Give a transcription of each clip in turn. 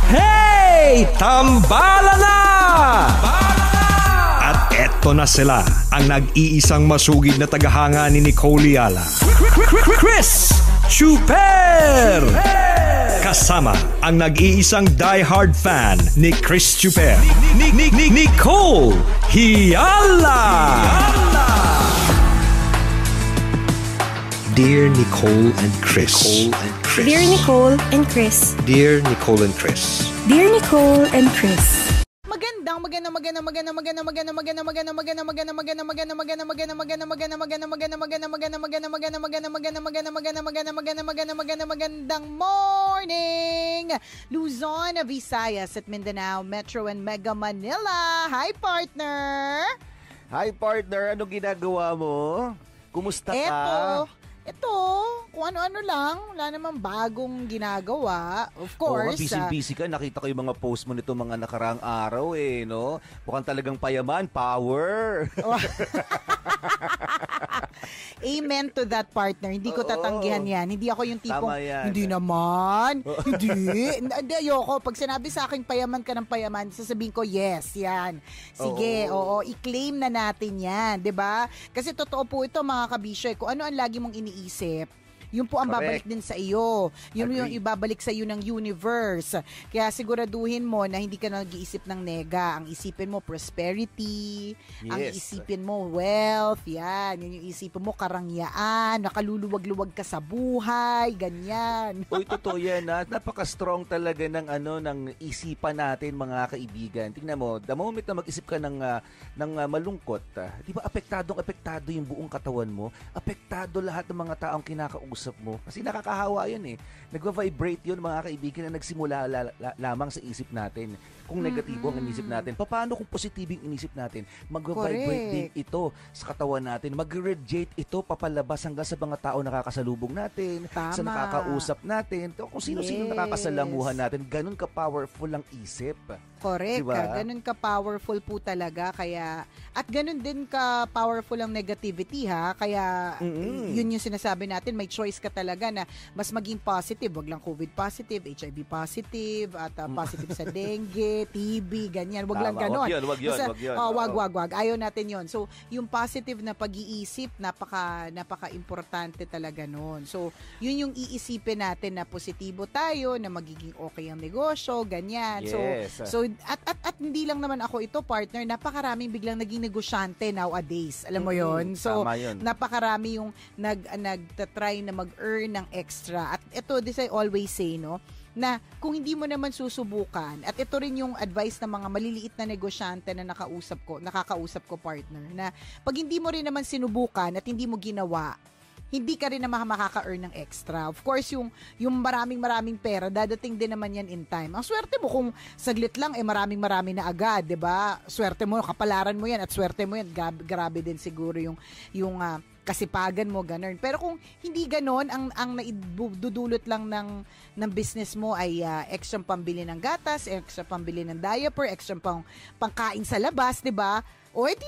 Hey! Tambala na! At eto na sila, ang nag-iisang masugid na tagahanga ni Nicole Yala. Chris Chuper! Kasama ang nag-iisang die-hard fan ni Chris Chuper, Nicole Yala! Dear Nicole and Chris. Dear Nicole and Chris. Dear Nicole and Chris. Dear Nicole and Chris. Magandang morning, Luzon, Visayas at Mindanao, Metro and Mega Manila. Hi, partner. Hi, partner. Anong ginagawa mo? Kumusta ka? Ito, kung ano-ano lang, wala namang bagong ginagawa. Of course. Busy-busy ka. Nakita ko yung mga post mo nito mga nakaraang araw no? Mukhang talagang payaman, power. Amen to that, partner. Hindi ko tatanggihan yan. Hindi ako yung tipong, hindi naman. Hindi, ayoko. Pag sinabi sa akin, payaman ka ng payaman, sasabihin ko, yes, yan. Sige, i-claim na natin yan. 'Di ba? Kasi totoo po ito, mga kabisyo. Kung ano ang lagi mong iniisip, yun po ang babalik din sa iyo. Yun yung ibabalik sa iyo ng universe. Kaya siguraduhin mo na hindi ka nag-iisip ng nega. Ang isipin mo prosperity, ang isipin mo wealth, yan. Yun yung isipin mo karangyaan, nakaluluwag-luwag ka sa buhay, ganyan. Uy, totoo yan. Napaka-strong talaga ng isipan natin, mga kaibigan. Tingnan mo, the moment na mag-isip ka ng malungkot, di ba apektado yung buong katawan mo? Apektado lahat ng mga taong kinakausap mo. Kasi nakakahawa yun Nagva-vibrate yun, mga kaibigan, na nagsimula lamang sa isip natin. Kung negatibo ang inisip natin, paano kung positibong inisip natin? Magva-vibrate din ito sa katawan natin. Mag-radiate ito papalabas hanggang sa mga tao nakakasalubong natin, sa nakakausap natin, kung sino-sino nakakasalamuhan natin. Ganun ka-powerful ang isip. Correct. Diba? Ganun ka-powerful po talaga. Kaya, at ganun din ka-powerful ang negativity, ha? Kaya, yun yung sinasabi natin, may choice ka talaga na mas maging positive. Wag lang COVID positive, HIV positive, at positive sa dengue, TB, ganyan. Wag lang ganon. Wag yun. Wag. Ayaw natin yun. So, yung positive na pag-iisip, napaka-importante talaga nun. So, yun yung iisipin natin na positibo tayo, na magiging okay ang negosyo, ganyan. Yes. So at hindi lang naman ako ito, partner, napakaraming biglang naging negosyante nowadays. Alam mo yon. So napakarami yung nagtatry na mag-earn ng extra. At ito, this I always say, na kung hindi mo naman susubukan, at ito rin yung advice ng mga maliliit na negosyante na nakakausap ko, partner, na pag hindi mo rin naman sinubukan at hindi mo ginawa, hindi ka rin naman makaka-earn ng extra. Of course, yung maraming pera, dadating din naman yan in time. Ang swerte mo kung saglit lang, maraming na agad, 'di ba? Swerte mo, kapalaran mo yan, at swerte mo yan, grabe din siguro yung kasipagan mo, ganun. Pero kung hindi ganon, ang naidudulot lang ng business mo ay extra pambili ng gatas, extra pambili ng diaper, extra pangkain sa labas, 'di ba? O edi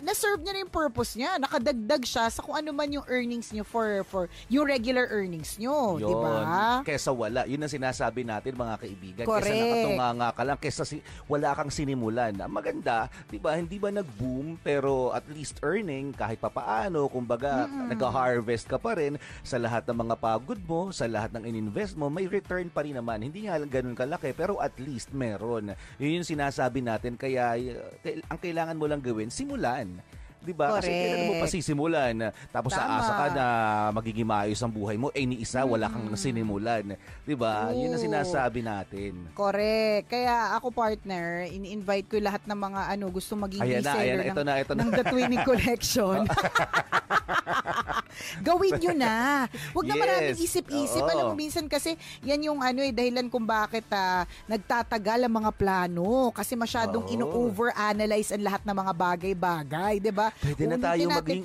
na-serve niya na yung purpose niya. Nakadagdag siya sa kung ano man yung earnings niyo for yung regular earnings niyo, di ba? Kesa wala. Yun ang sinasabi natin, mga kaibigan. Correct. Kesa nakatunganga ka lang, kesa wala kang sinimulan. Maganda, di ba? Hindi ba nag-boom, pero at least earning kahit papaano, kumbaga nag-harvest ka pa rin sa lahat ng mga pagod mo, sa lahat ng in-invest mo, may return pa rin naman. Hindi nga lang ganun kalaki, pero at least meron. Yun yung sinasabi natin. Kaya ang kailangan mo lang gawin, simulan. Diba? Kasi kailan mo pa sisimulan. Tapos aasa ka na magiging maayos ang buhay mo. Ni isa, wala kang sinimulan. Diba? Yun ang sinasabi natin. Correct. Kaya ako, partner, in-invite ko lahat ng mga gusto maging reseller ng The Twinning Collection. Gawin nyo na. Huwag na maraming isip-isip. Alam mo, minsan kasi yan yung dahilan kung bakit nagtatagal ang mga plano. Kasi masyadong ino-overanalyze ang lahat ng mga bagay-bagay. Diba? Pwede na tayo maging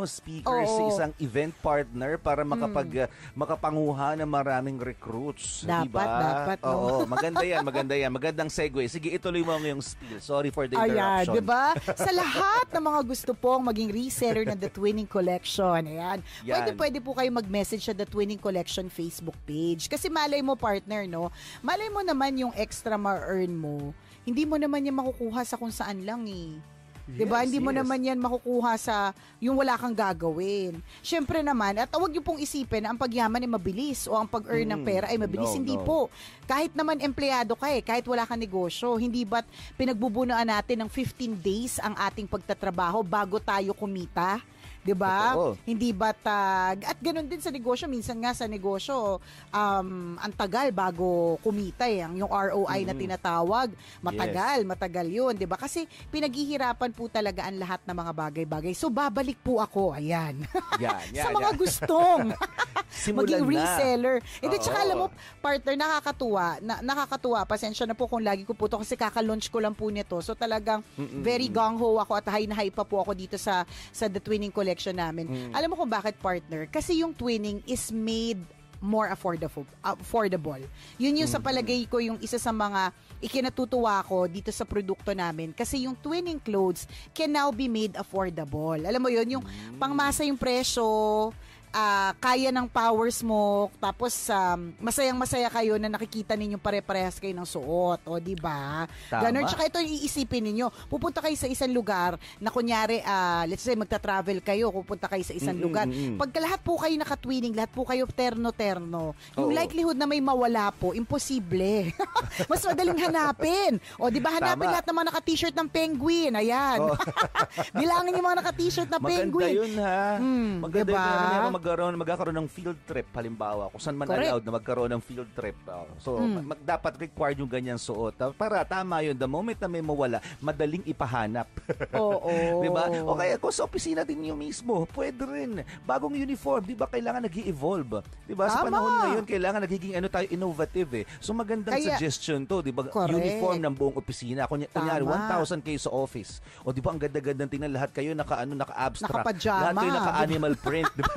speaker sa isang event partner para makapanguha ng maraming recruits. Dapat. Oo, maganda yan. Magandang segue. Sige, ituloy mo yung spiel. Sorry for the interruption. Diba? Sa lahat ng mga gusto pong maging reseller ng The Twinning Twinning Collection. Ayan. Yan. Pwede po kayo mag-message sa The Twinning Collection Facebook page. Kasi malay mo, partner, no? Malay mo naman yung extra ma-earn mo, hindi mo naman yan makukuha sa kung saan lang eh. Diba? Hindi mo naman yan makukuha sa yung wala kang gagawin. Siyempre naman, at huwag yung pong isipin na ang pagyaman ay mabilis o ang pag-earn ng pera ay mabilis. Hindi po. Kahit naman empleyado ka kahit wala kang negosyo, hindi ba't pinagbubunuan natin ng 15 days ang ating pagtatrabaho bago tayo kumita? 'Di ba? Hindi ba at ganoon din sa negosyo, minsan nga sa negosyo ang tagal bago kumita yung ROI na tinatawag, matagal 'yun, 'di ba? Kasi pinaghihirapan po talaga ang lahat ng mga bagay-bagay. So babalik po ako, ayan. Sa mga gustong maging reseller. Hindi, tsaka alam mo, partner, nakakatuwa. Pasensya na po kung lagi ko po to kasi kaka-launch ko lang po nito. So talagang very gung-ho ako at high na high pa po ako dito sa The Twinning Collection namin. Alam mo kung bakit, partner? Kasi yung twinning is made more affordable. Yun yung sa palagay ko yung isa sa mga ikinatutuwa ko dito sa produkto namin kasi yung twinning clothes can now be made affordable. Alam mo yun, yung pangmasa yung presyo, kaya ng powers mo, tapos masayang-masaya kayo na nakikita ninyo pare-parehas kayo ng suot, o di ba? Ganon. Tsaka ito iisipin ninyo. Pupunta kayo sa isang lugar na kunyari, let's say magta-travel kayo, pupunta kayo sa isang lugar. Pagka lahat po kayo naka-twinning, lahat po kayo terno-terno, yung likelihood na may mawala po, imposible. Mas madaling hanapin. O di ba, hanapin lahat ng mga naka-t-shirt ng penguin. Ayan. Bilangin yung mga naka-t-shirt na penguin. Maganda yun, ha? Maganda diba? Yun. Magkakaroon ng field trip, halimbawa, kung saan man allowed na magkaroon ng field trip. So, dapat required yung ganyang suot. Para tama yun, the moment na may mawala, madaling ipahanap. Diba? O kaya kung sa opisina din yung mismo, pwede rin. Bagong uniform, diba, kailangan nag-i-evolve. Diba? Sa panahon ngayon, kailangan nagiging tayo innovative. So, magandang suggestion to, diba? Uniform ng buong opisina. Kunyari, 1,000 kayo sa office. O diba, ang ganda-gandang tingnan, lahat kayo naka-abstract. Naka-pajama. Lahat kayo naka-animal print, diba?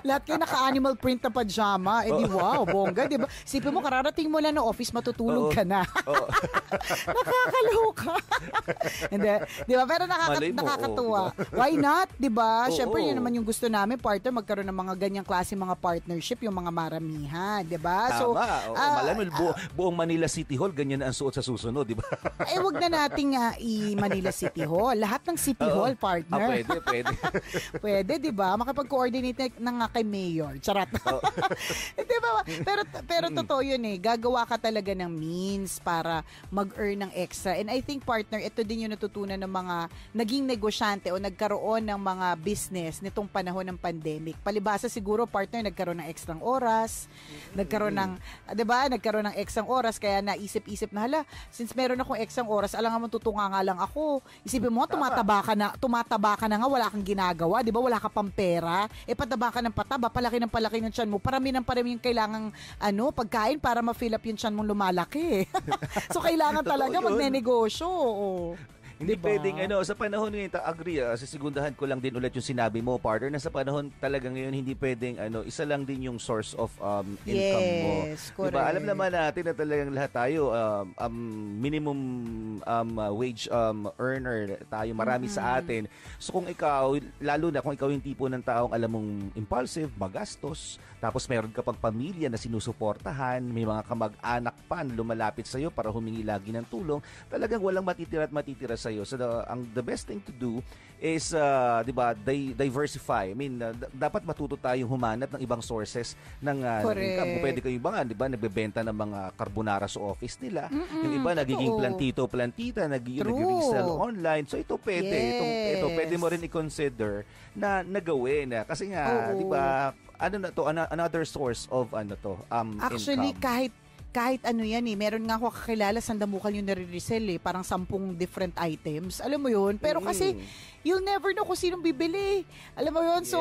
Lahat kayo naka-animal print na pajama. Di wow, bongga, di ba? Sipin mo, kararating mo lang ng office, matutulog ka na. Nakakaloka. Hindi, di ba? Pero nakakatuwa. Why not, di ba? Siyempre, yun naman yung gusto namin, partner, magkaroon ng mga ganyang klase, mga partnership, yung mga maramihan, di ba? So, malamang buong Manila City Hall, ganyan na ang suot sa susunod, di ba? Wag na nating i-Manila City Hall. Lahat ng City Hall, partner. Pwede. Pwede, di ba? Makapag-coordinate na nga kay Mayor. Charot. Di ba? Pero totoo yun Gagawa ka talaga ng means para mag-earn ng extra. And I think, partner, ito din yung natutunan ng mga naging negosyante o nagkaroon ng mga business nitong panahon ng pandemic. Palibasa siguro, partner, nagkaroon ng extrang oras. Nagkaroon ng, di ba? Nagkaroon ng extrang oras. Kaya naisip-isip na, hala, since meron akong extrang oras, alam nga mo, tutunga nga lang ako. Isipin mo, tumataba ka na nga, wala kang ginagawa. Di ba? Wala ka pang pera, pataba ka ng pataba, palaki ng tiyan mo, parami yung kailangang pagkain para ma-fill up yung tiyan mong lumalaki. So, kailangan talaga magnenegosyo. Hindi diba? pwedeng sa panahon ngayon, agree, sisegundahan ko lang din ulit yung sinabi mo, partner, na sa panahon talaga ngayon, hindi pwedeng, isa lang din yung source of income mo. Yes, correct. Diba? Alam naman natin na talagang lahat tayo, minimum wage earner tayo, marami sa atin. So kung ikaw, lalo na kung ikaw yung tipo ng taong alam mong impulsive, magastos, tapos meron ka pang pamilya na sinusuportahan, may mga kamag-anak pa na lumalapit sa'yo para humingi lagi ng tulong, talagang walang matitira at matitira sa'yo. So the best thing to do is diversify. I mean, dapat matuto tayong humanap ng ibang sources ng income. Kung pwede kayo ba diba, nagbebenta ng mga carbonara sa office nila. Yung iba nagiging plantita, nag-resell online. So ito pwede. Ito pwede mo rin i-consider na nagawin. Kasi nga, di ba, another source of actually, income. kahit yan meron nga ako kakilala, sandamukal yung nare-resell parang 10 different items. Alam mo yun? Pero kasi, you'll never know kung sinong bibili. Alam mo yun? So,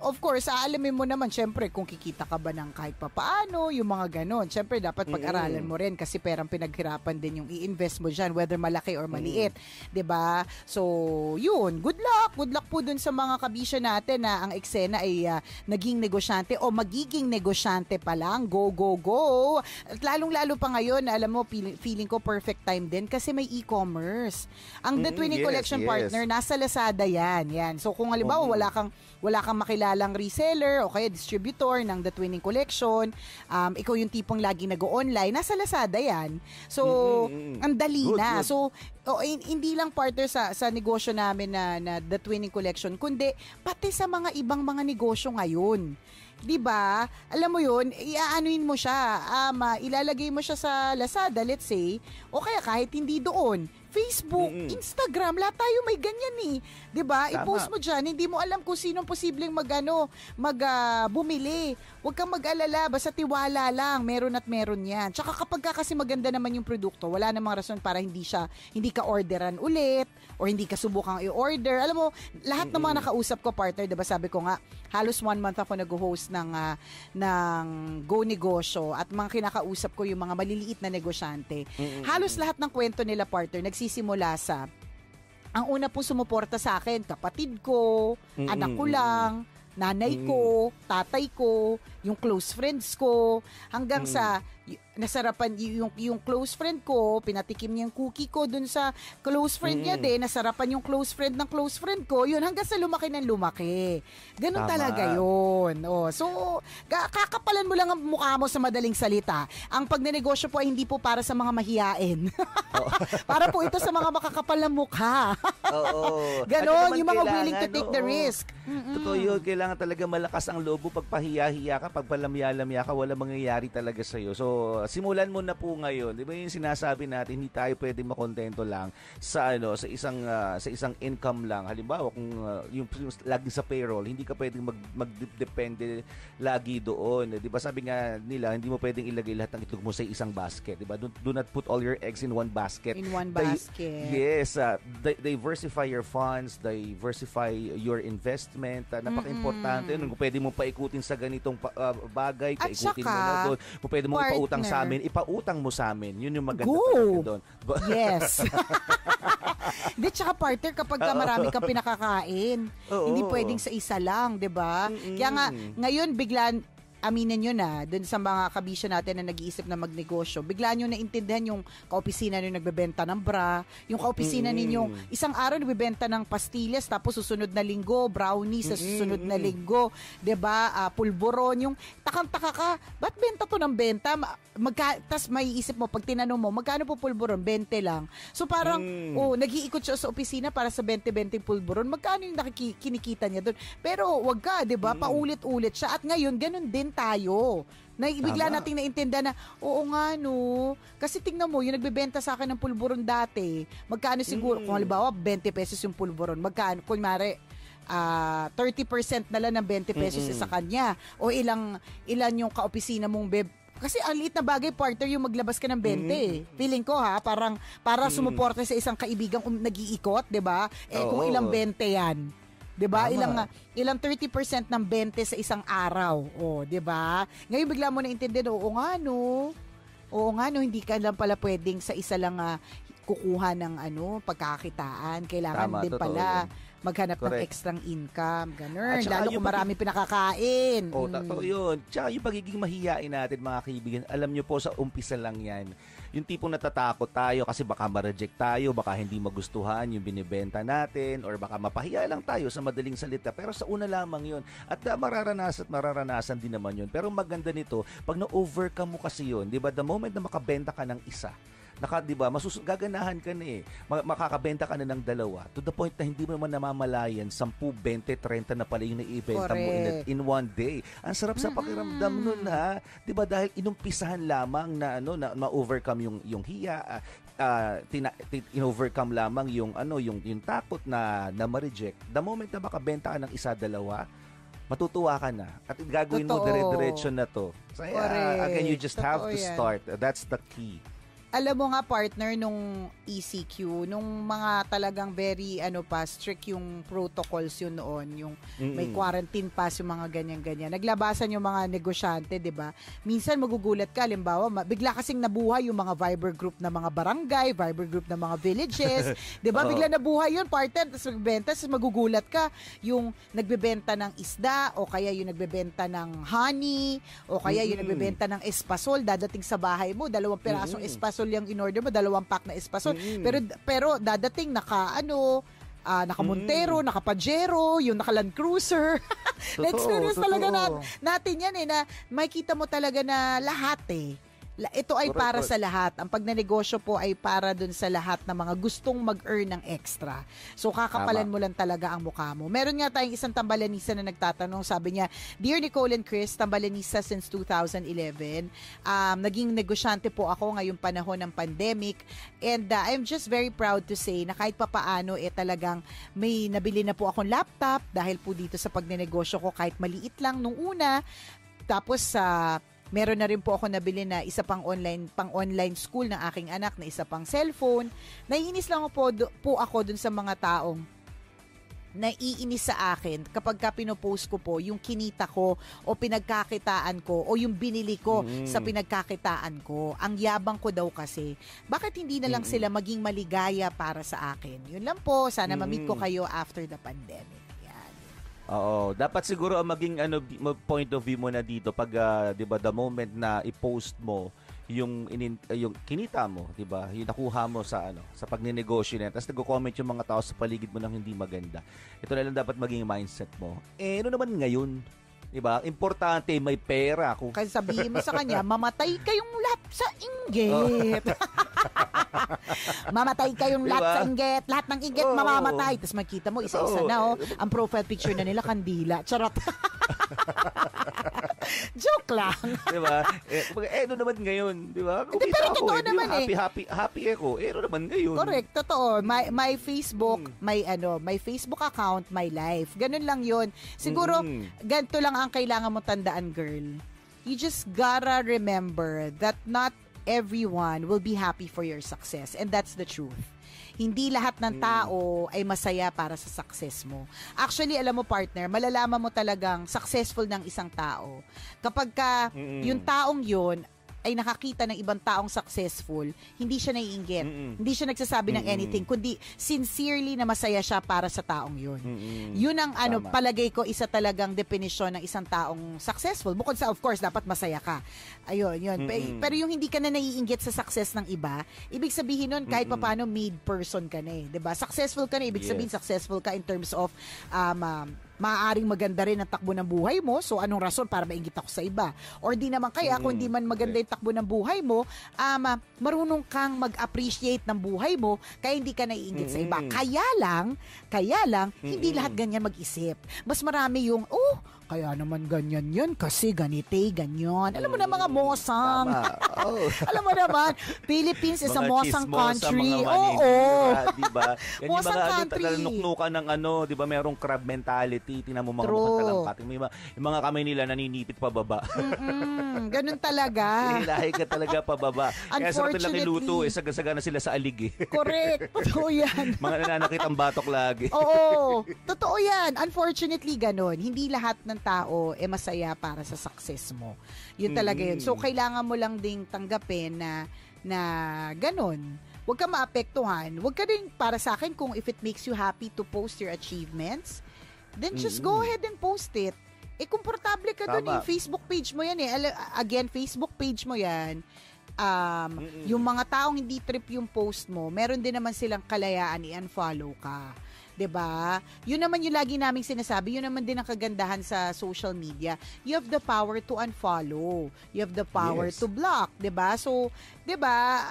of course, aalamin mo naman, syempre, kung kikita ka ba ng kahit papaano, yung mga ganon. Syempre, dapat pag-aralan mo rin kasi perang pinaghirapan din yung i-invest mo dyan, whether malaki or maliit. 'Di ba? So, yun. Good luck. Good luck po dun sa mga kabisyo natin na ang eksena ay naging negosyante o magiging negosyante pa lang. Go, go, go! At lalong-lalo pa ngayon, alam mo, feeling ko perfect time din kasi may e-commerce. Ang The Twinning Collection partner, nasa Lazada yan. So kung halimbawa wala kang makilalang reseller o kaya distributor ng The Twinning Collection, ikaw yung tipong lagi nag-o-online, nasa Lazada yan. So, ang dali na. So, hindi lang partner sa negosyo namin na The Twinning Collection, kundi pati sa mga ibang mga negosyo ngayon. 'Di ba? Alam mo 'yun, iaanuin mo siya, ilalagay mo siya sa Lazada, let's say, o kaya kahit hindi doon, Facebook, Instagram, lahat tayo may ganyan 'di ba? I-post mo diyan, hindi mo alam kung sinong posibleng bumili. Huwag kang mag-alala, basta tiwala lang, meron at meron 'yan. Tsaka kapag kasi maganda naman yung produkto, wala namang rason para hindi ka orderan ulit or hindi ka subukang i-order. Alam mo, lahat ng mga nakausap ko partner, 'di ba? Sabi ko nga, halos 1 month ako nag-host ng Go Negosyo at mga kinakausap ko yung mga maliliit na negosyante. Halos lahat ng kwento nila partner nagsisimula sa ang una pong sumuporta sa akin, kapatid ko, anak ko lang, nanay ko, tatay ko, yung close friends ko, hanggang sa nasarapan yung close friend ko, pinatikim niya yung cookie ko dun sa close friend niya din, nasarapan yung close friend ng close friend ko, yun hanggang sa lumaki ng lumaki. Ganun talaga yun. So, kakapalan mo lang ang mukha mo sa madaling salita. Ang pagnenegosyo po ay hindi po para sa mga mahiyain. Para po ito sa mga makakapal na mukha. Ganon, yung mga willing to take the risk. Totoo yun, kailangan talaga malakas ang loob pag pahiya-hiya ka, pag palamya-lamya ka, wala mangyayari talaga sa'yo. So, simulan mo na po ngayon. 'Di ba 'yung sinasabi natin, hindi tayo pwedeng makontento lang sa isang income lang. Halimbawa, kung yung lagi sa payroll, hindi ka pwedeng magdepende lagi doon. 'Di ba sabi nga nila, hindi mo pwedeng ilagay lahat ng itlog mo sa isang basket, 'di ba? Do not put all your eggs in one basket. Yes, diversify your funds, diversify your investment. Napaka-importante 'yun. Kung pwede mo paikutin sa ganitong bagay, paikutin mo na doon. Kung pwede mo ipautang sa amin, ipautang mo sa amin. Yun yung maganda talaga doon. Yes. Di, tsaka partner, kapag marami kang pinakakain, hindi pwedeng sa isa lang, di ba? Kaya nga, ngayon biglaan, aminin nyo na, dun sa mga kabisyo natin na nag-iisip na magnegosyo, bigla nyo naintindihan yung kaopisina nyo nagbebenta ng bra, yung kaopisina ninyo, isang araw nagbebenta ng pastillas, tapos susunod na linggo, brownies sa susunod na linggo, diba, pulburon, yung takang-taka ka, ba't benta to ng benta? Tas may isip mo, pag tinanong mo, magkano po pulburon? 20 lang. So parang, nag-iikot siya sa opisina para sa 20-20 pulburon, magkano yung kinikita niya doon? Pero wag ka, diba, paulit-ulit siya, at ngayon, ganun din tayo. Bigla nating naintindihan na, oo nga no. Kasi tingnan mo, yung nagbebenta sa akin ng pulburon dati, magkano siguro, kung halimbawa 20 pesos yung pulburon, magkano, kunyari, 30% na lang ng 20 pesos sa kanya. O ilan yung kaopisina mong kasi ang liit na bagay, partner, yung maglabas ka ng 20. Feeling ko para sumuporta sa isang kaibigang nag-iikot, 'di ba? Kung ilang 20 yan. 'Di ba? Ilang 30% ng 20 sa isang araw. 'di ba? Ngayon bigla mo na intindihan, oo nga no, hindi ka lang pala pwedeng sa isa lang kukuha ng pagkakitaan. Kailangan din pala maghanap ng extrang income, ganun. Lalo kung marami pinakakain. Totoo yun. Tsaka yung pagiging mahiyain natin, mga kaibigan, alam nyo po, sa umpisa lang yan. Yung tipong natatakot tayo kasi baka ma-reject tayo, baka hindi magustuhan yung binibenta natin, or baka mapahiya lang tayo sa madaling salita. Pero sa una lamang yun. At mararanasan din naman yun. Pero maganda nito, pag na-overcome mo kasi yun, di ba, the moment na makabenta ka ng isa, diba, gaganahan ka na makakabenta ka na ng dalawa, to the point na hindi mo naman namamalayan 10, 20, 30 na pala yung naibenta mo in one day. Ang sarap sa pakiramdam nun, ha? Diba, dahil inumpisahan lamang na ma-overcome yung hiya, in-overcome lamang yung takot na ma-reject. The moment na makabenta ka ng isa, dalawa, matutuwa ka na. At gagawin mo dire-diretso na to. So, again, you just have to start. That's the key. Alam mo nga partner nung ECQ, nung mga talagang very strict yung protocols yun noon, yung may quarantine pass, yung mga ganyan-ganyan. Naglabasan yung mga negosyante, 'di ba? Minsan magugulat ka, halimbawa, bigla kasing nabuhay yung mga Viber group na mga barangay, Viber group na mga villages, 'di ba? Bigla nabuhay yun, partner, tapos magbenta, tapos magugulat ka yung nagbebenta ng isda o kaya yung nagbebenta ng honey o kaya yung nagbebenta ng espasol, dadating sa bahay mo, 2 pirasong espasol yung in-order mo, 2 pack na espasol. Pero dadating naka Montero, naka Pajero, yung naka Land Cruiser. Na-experience talaga natin yan na makita mo talaga na lahat ito ay para sa lahat. Ang pagnenegosyo po ay para dun sa lahat ng mga gustong mag-earn ng extra. So, kakapalan mo lang talaga ang mukha mo. Meron nga tayong isang tambalanisa na nagtatanong. Sabi niya, Dear Nicole and Chris, tambalanisa since 2011. Naging negosyante po ako ngayong panahon ng pandemic. And I'm just very proud to say na kahit papaano, talagang may nabili na po akong laptop dahil po dito sa pagnenegosyo ko kahit maliit lang nung una. Tapos, meron na rin po ako nabili na isa pang online school ng aking anak, na isa pang cellphone. Naiinis lang po ako dun sa mga taong naiinis sa akin kapag pinopost ko po yung kinita ko o pinagkakitaan ko o yung binili ko sa pinagkakitaan ko. Ang yabang ko daw kasi. Bakit hindi na lang sila maging maligaya para sa akin? Yun lang po. Sana ma-meet ko kayo after the pandemic. Oo, dapat siguro ang maging point of view mo na dito pag 'di ba, the moment na i-post mo yung kinita mo, 'di ba? Yung nakuha mo sa sa pagnenegosyo na. Tapos nagko-comment yung mga tao sa paligid mo nang hindi maganda. Ito na lang dapat maging mindset mo. Ano naman ngayon? 'Di ba? Importante may pera. Kasi sabihin mo sa kanya, mamatay kayong lahat sa inggit. Mamatay kayong lahat sa inggit. Lahat ng inggit mamamatay. Tapos makita mo, isa-isa na ang profile picture na nila, kandila. Charot. Joke lang. Diba? Ano naman ngayon? Diba? Pero totoo naman Happy ako. Ano naman ngayon? Correct. Totoo. My Facebook, my Facebook account, my life. Ganun lang yun. Siguro, ganito lang ang kailangan mo tandaan, girl. You just gotta remember that not everyone will be happy for your success. And that's the truth. Hindi lahat ng tao ay masaya para sa success mo. Actually, alam mo partner, malalaman mo talagang successful ng isang tao kapag yung taong yun ay nakakita ng ibang taong successful, hindi siya naiinggit. Hindi siya nagsasabi ng anything, kundi sincerely na masaya siya para sa taong yun. Yun ang palagay ko, isa talagang definisyon ng isang taong successful. Bukod sa, of course, dapat masaya ka. Ayun, yun. Pero yung hindi ka na naiinggit sa success ng iba, ibig sabihin nun, kahit paano made person ka na diba? Successful ka na, ibig sabihin successful ka in terms of maaaring maganda rin ang takbo ng buhay mo. So, anong rason para mainggit ako sa iba? Or di naman kaya, kung di man maganda yung takbo ng buhay mo, marunong kang mag-appreciate ng buhay mo, kaya hindi ka naiinggit sa iba. Kaya lang, hindi lahat ganyan mag-isip. Mas marami yung, kaya naman ganyan yun, kasi ganyan. Alam mo na mga mosang. Alam mo naman, Philippines is a mosang country. Diba? Yan yung mga nuknukan ng diba, merong crab mentality. Tingnan mo mga mukhang talampating. Yung mga kamay nila naninipit pababa. Ganun talaga. Hilahi ka talaga pababa. Kaya sa kanilang iluto, saga-saga na sila sa alig. Correct. Totoo yan. Mga nananakit ang batok lagi. Oo. Totoo yan. Unfortunately, ganun. Hindi lahat ng tao masaya para sa success mo. Yun talaga yun. So, kailangan mo lang ding tanggapin na ganun. Huwag ka maapektuhan. Huwag ka din, para sa akin, kung if it makes you happy to post your achievements, then just go ahead and post it. Komportable ka dun Facebook page mo yan Again, Facebook page mo yan. Yung mga taong hindi trip yung post mo, meron din naman silang kalayaan i-unfollow ka. 'Di ba? Yun naman yung lagi naming sinasabi, yun naman din ang kagandahan sa social media. You have the power to unfollow. You have the power to block, 'di ba? So, 'di ba?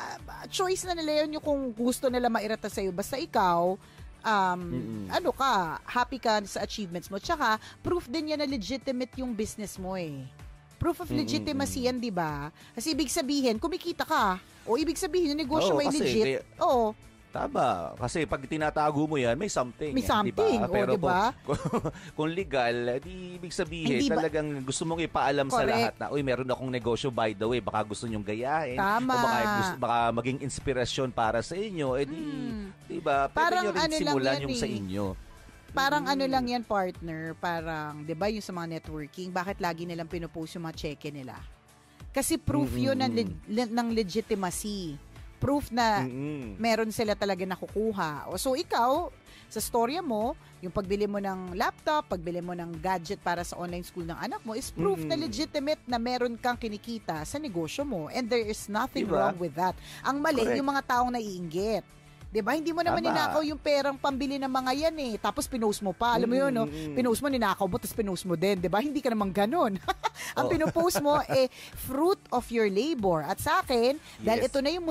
Choice na nila yun yung kung gusto nila mairata sa iyo, basta ikaw happy ka sa achievements mo. Tsaka, proof din yan na legitimate yung business mo Proof of legitimacy yan, di ba? Kasi ibig sabihin, kumikita ka. O ibig sabihin, yung negosyo ay legit. Tama. Kasi pag tinatago mo yan, may something. May something. Diba? Pero diba? kung legal, di ibig sabihin, talagang gusto mong ipaalam Correct. sa lahat na, uy, meron akong negosyo by the way, baka gusto nyong gayahin. Tama. O baka maging inspirasyon para sa inyo. Diba? Pwede nyo rin simulan yung sa inyo. Parang ano lang yan, partner. Parang, di ba, yung sa mga networking, bakit lagi nilang pinupost yung mga cheque nila? Kasi proof yun ng legitimacy. Proof na meron sila talaga nakukuha. So ikaw, sa storya mo, yung pagbili mo ng laptop, pagbili mo ng gadget para sa online school ng anak mo is proof na legitimate na meron kang kinikita sa negosyo mo. And there is nothing wrong with that. Ang mali, yung mga taong naiinggit. Diba? Hindi mo naman ninakaw yung perang pambili ng mga yan eh. Tapos pinost mo pa. Alam mo yun, no? Pinost mo, ninakaw mo, tapos pinost mo din. Diba? Hindi ka naman ganun. Ang pinopost mo, fruit of your labor. At sa akin, dahil ito na yung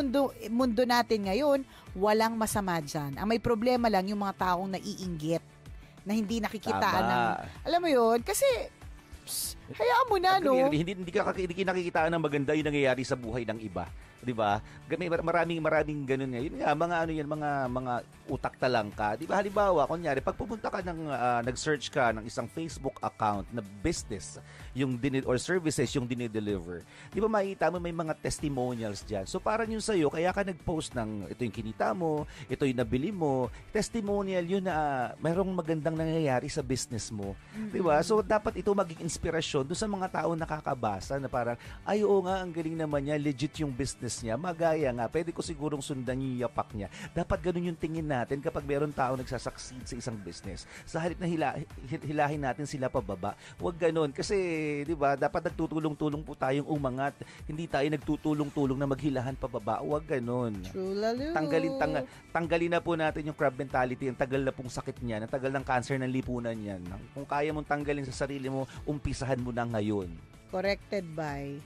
mundo natin ngayon, walang masama dyan. Ang may problema lang yung mga taong naiinggit na hindi nakikitaan ng... Alam mo yun? Kasi... hayaan mo na, no? Hindi nakikitaan ng maganda yung nangyayari sa buhay ng iba. 'Di ba? Maraming ganun ngayon. Mga utak talangka. 'Di ba? Halimbawa, kunyari pag pumunta ka ng nag-search ka ng isang Facebook account na business yung or services yung dinideliver. 'Di ba makikita mo may mga testimonials diyan. So parang yun sa iyo, kaya ka nag-post ng ito yung kinita mo, ito yung nabili mo. Testimonial yun na mayroong magandang nangyayari sa business mo. 'Di ba? So dapat ito maging inspirasyon doon sa mga tao nakakabasa na parang ay oo nga, ang galing naman niya, legit yung business niya, magaya nga, pwede ko sigurong sundan yung yapak niya. Dapat ganun yung tingin natin kapag meron tao nagsasucceed sa isang business. Sa halip na hilahin natin sila pababa, huwag ganun. Kasi, di ba, dapat nagtutulong-tulong po tayong umangat. Hindi tayo nagtutulong-tulong na maghilahan pababa. Huwag ganun. True, lalo. Tanggalin na po natin yung crab mentality. Ang tagal na pong sakit niyan. Ang tagal ng cancer ng lipunan yan. Kung kaya mong tanggalin sa sarili mo, umpisahan mo na ngayon. Corrected by...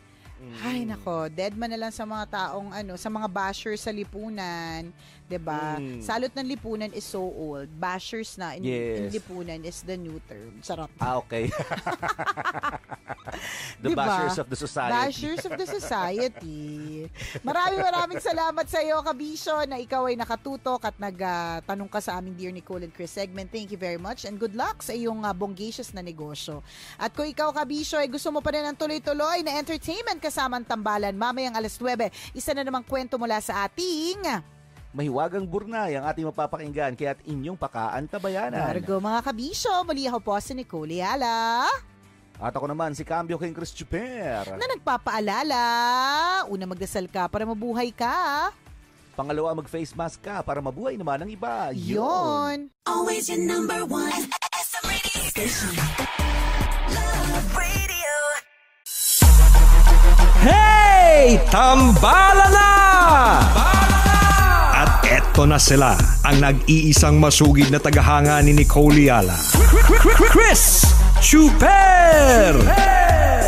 Ay nako, dead man na lang sa mga taong sa mga bashers sa lipunan, 'di ba? Salot ng lipunan is so old. Bashers na in lipunan is the new term. Sarap. Okay. The diba? bashers of the society. Bashers of the society. Maraming salamat sa iyo, Kabisyo, na ikaw ay nakatutok at nagtanong ka sa aming Dear Nicole and Chris segment. Thank you very much and good luck sa iyong bongacious na negosyo. At kung ikaw, Kabisyo, ay gusto mo pa rin ng tuloy-tuloy na entertainment kasama ang tambalan, mamayang 9:00, isa na namang kwento mula sa ating Mahiwagang Burnay ang ating mapapakinggan kaya't inyong pakaantabayanan. Margo mga Kabisyo, muli ako po si Nicole Yala. At ako naman si Cambio King Chris Chuper. Na nagpapaalala, una magdasal ka para mabuhay ka. Pangalawa, mag-face mask ka para mabuhay naman ang iba. Yon. Always your number one. SM Radio Station. Love Radio. Hey! Tambala na! At eto na sila, ang nag-iisang masugid na tagahanga ni Nicole Yala. Chris Chuper!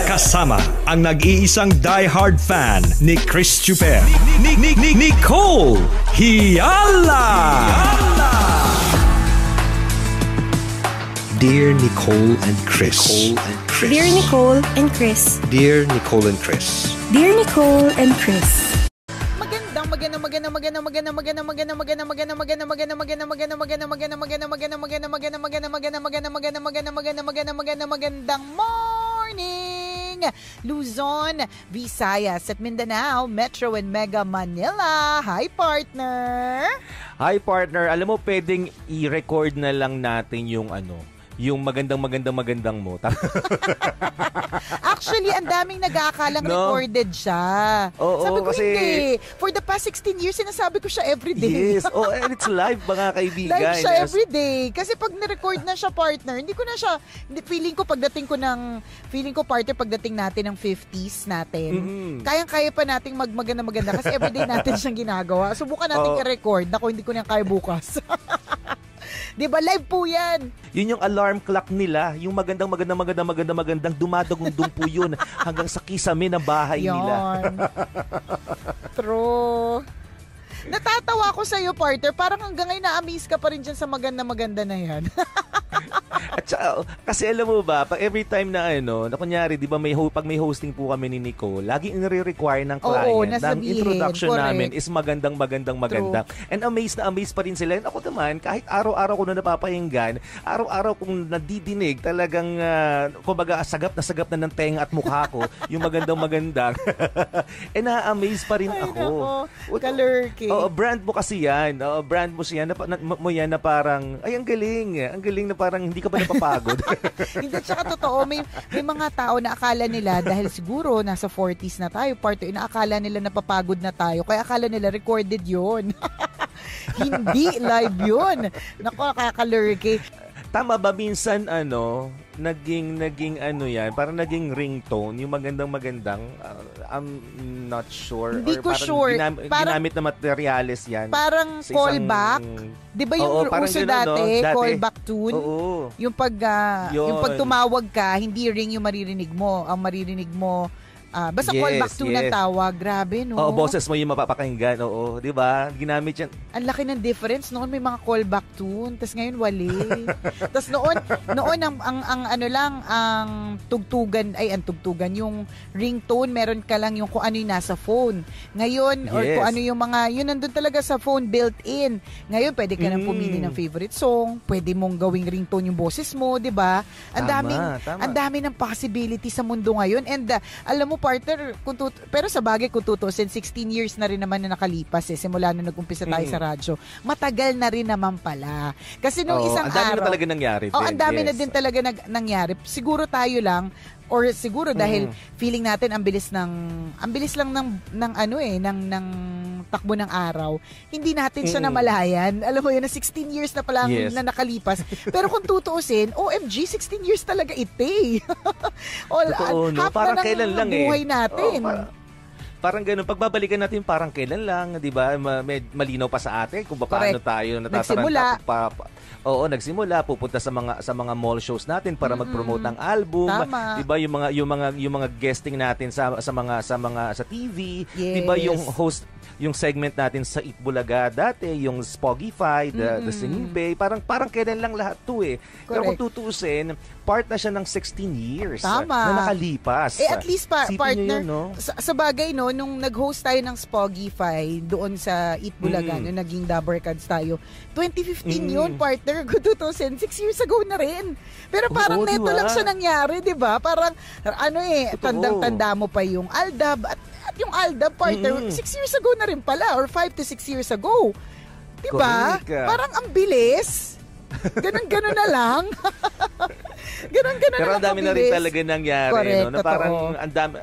Kasama ang nag-iisang diehard fan ni Chris Chuper, Nicole Yala! Dear Nicole and Chris. Dear Nicole and Chris. Dear Nicole and Chris. Dear Nicole and Chris. Magandang morning, Luzon, Visayas at Mindanao, Metro and Mega Manila. Hi, partner. Hi, partner. Alam mo, pwedeng i-record na lang natin yung yung magandang mo. Actually, ang daming nag-aakalang recorded siya. Sabi ko, kasi hindi. For the past 16 years, sinasabi ko siya everyday. Yes. And it's live, mga kaibigan. Live siya everyday. Kasi pag na-record na siya, partner, hindi ko na siya, feeling ko partner, pagdating natin ng 50s natin, kayang-kaya pa nating maganda kasi everyday natin siyang ginagawa. Subukan natin i-record. Ako, hindi ko na kaya bukas. Diba? Live po yan. Yun yung alarm clock nila. Yung magandang dumadagundong po yun hanggang sa kisame ng bahay nila. True. Natatawa ko sa'yo, partner. Parang hanggang ngayon na-amaze ka pa rin dyan sa maganda na yan. At saka, kasi alam mo ba, pag every time na na kunyari, di ba pag may hosting po kami ni Nicole, laging nire-require ng client na ang introduction namin is magandang. And amazed pa rin sila. And ako naman, kahit araw-araw ko na napapahinggan, araw-araw kong nadidinig, talagang, kumbaga, sagap na ng tenga at mukha ko, yung magandang. And na-amaze pa rin ako. Kalurky. Oo, brand mo kasi yan. Oo, brand mo siya na parang, ay, ang galing na parang hindi ka pa napapagod. Hindi, tsaka totoo, may mga tao na akala nila, dahil siguro nasa 40s na tayo, inaakala nila napapagod na tayo, kaya akala nila recorded yun. Hindi, live yun. Naku, kakalurky. Tama ba minsan naging yan, parang naging ringtone, yung magandang, I'm not sure. Hindi ko sure. Ginamit na materials yan. Parang callback. Di ba yung uso dati, callback tune? Oo. Yung pag tumawag ka, hindi ring yung maririnig mo. Ang maririnig mo, basta callback tune ang tawag. Grabe, no? Oo, boses mo yung mapapakinggan. Oo, di ba? Ginamit yan. Ang laki ng difference. Noon may mga callback tune, tapos ngayon wali. Tapos noon ang tugtugan, yung ringtone, meron ka lang yung kung ano yung nasa phone. Ngayon, or kung ano yung mga, yun nandun talaga sa phone built-in. Ngayon, pwede ka nang pumili ng favorite song, pwede mong gawing ringtone yung boses mo, di ba? Ang dami ng possibility sa mundo ngayon. And alam mo, partner, pero sa bagay kung tutusin, 16 years na rin naman na nakalipas simula na nag-umpisa tayo sa radyo. Matagal na rin naman pala. Kasi nung isang araw, ang dami na talaga nangyari. Ang dami na din talaga nangyari. Siguro tayo lang, or siguro dahil feeling natin ang bilis lang ng takbo ng araw, hindi natin siya namalayan. Alam mo yun, na 16 years na pala na nakalipas. Pero kung tutuusin, OMG, 16 years talaga ite. Totoo, no? Parang kailan lang buhay natin. Parang ganun, pagbabalikan natin parang kailan lang, di ba? Malinaw pa sa atin kung paano tayo natataranta nagsimula, pupunta sa mga mall shows natin para mag-promote ng album. Di ba yung mga guesting natin sa TV, di ba yung host, yung segment natin sa Itbulaga dati, yung Spogify, the Singing Bay, parang kailan lang lahat to Pero kung tutuusin, part na siya ng 16 years na nakalipas. At least partner, yun, no? Sa bagay, no, nung nag-host tayo ng Spogify doon sa Itbulaga, nung naging Dabbercads tayo, 2015 yun, partner, kung tutuusin, 6 years ago na rin. Pero parang neto lang siya nangyari, di ba? Parang, tandang-tanda mo pa yung Aldab, at yung Aldab, partner, 6 years ago na rin pala, or 5 to 6 years ago. Di ba? Parang ang bilis. Ganun na lang. Ganun Pero na lang. Pero ang dami na rin talaga nangyari. Correct, no? Na parang ang dami,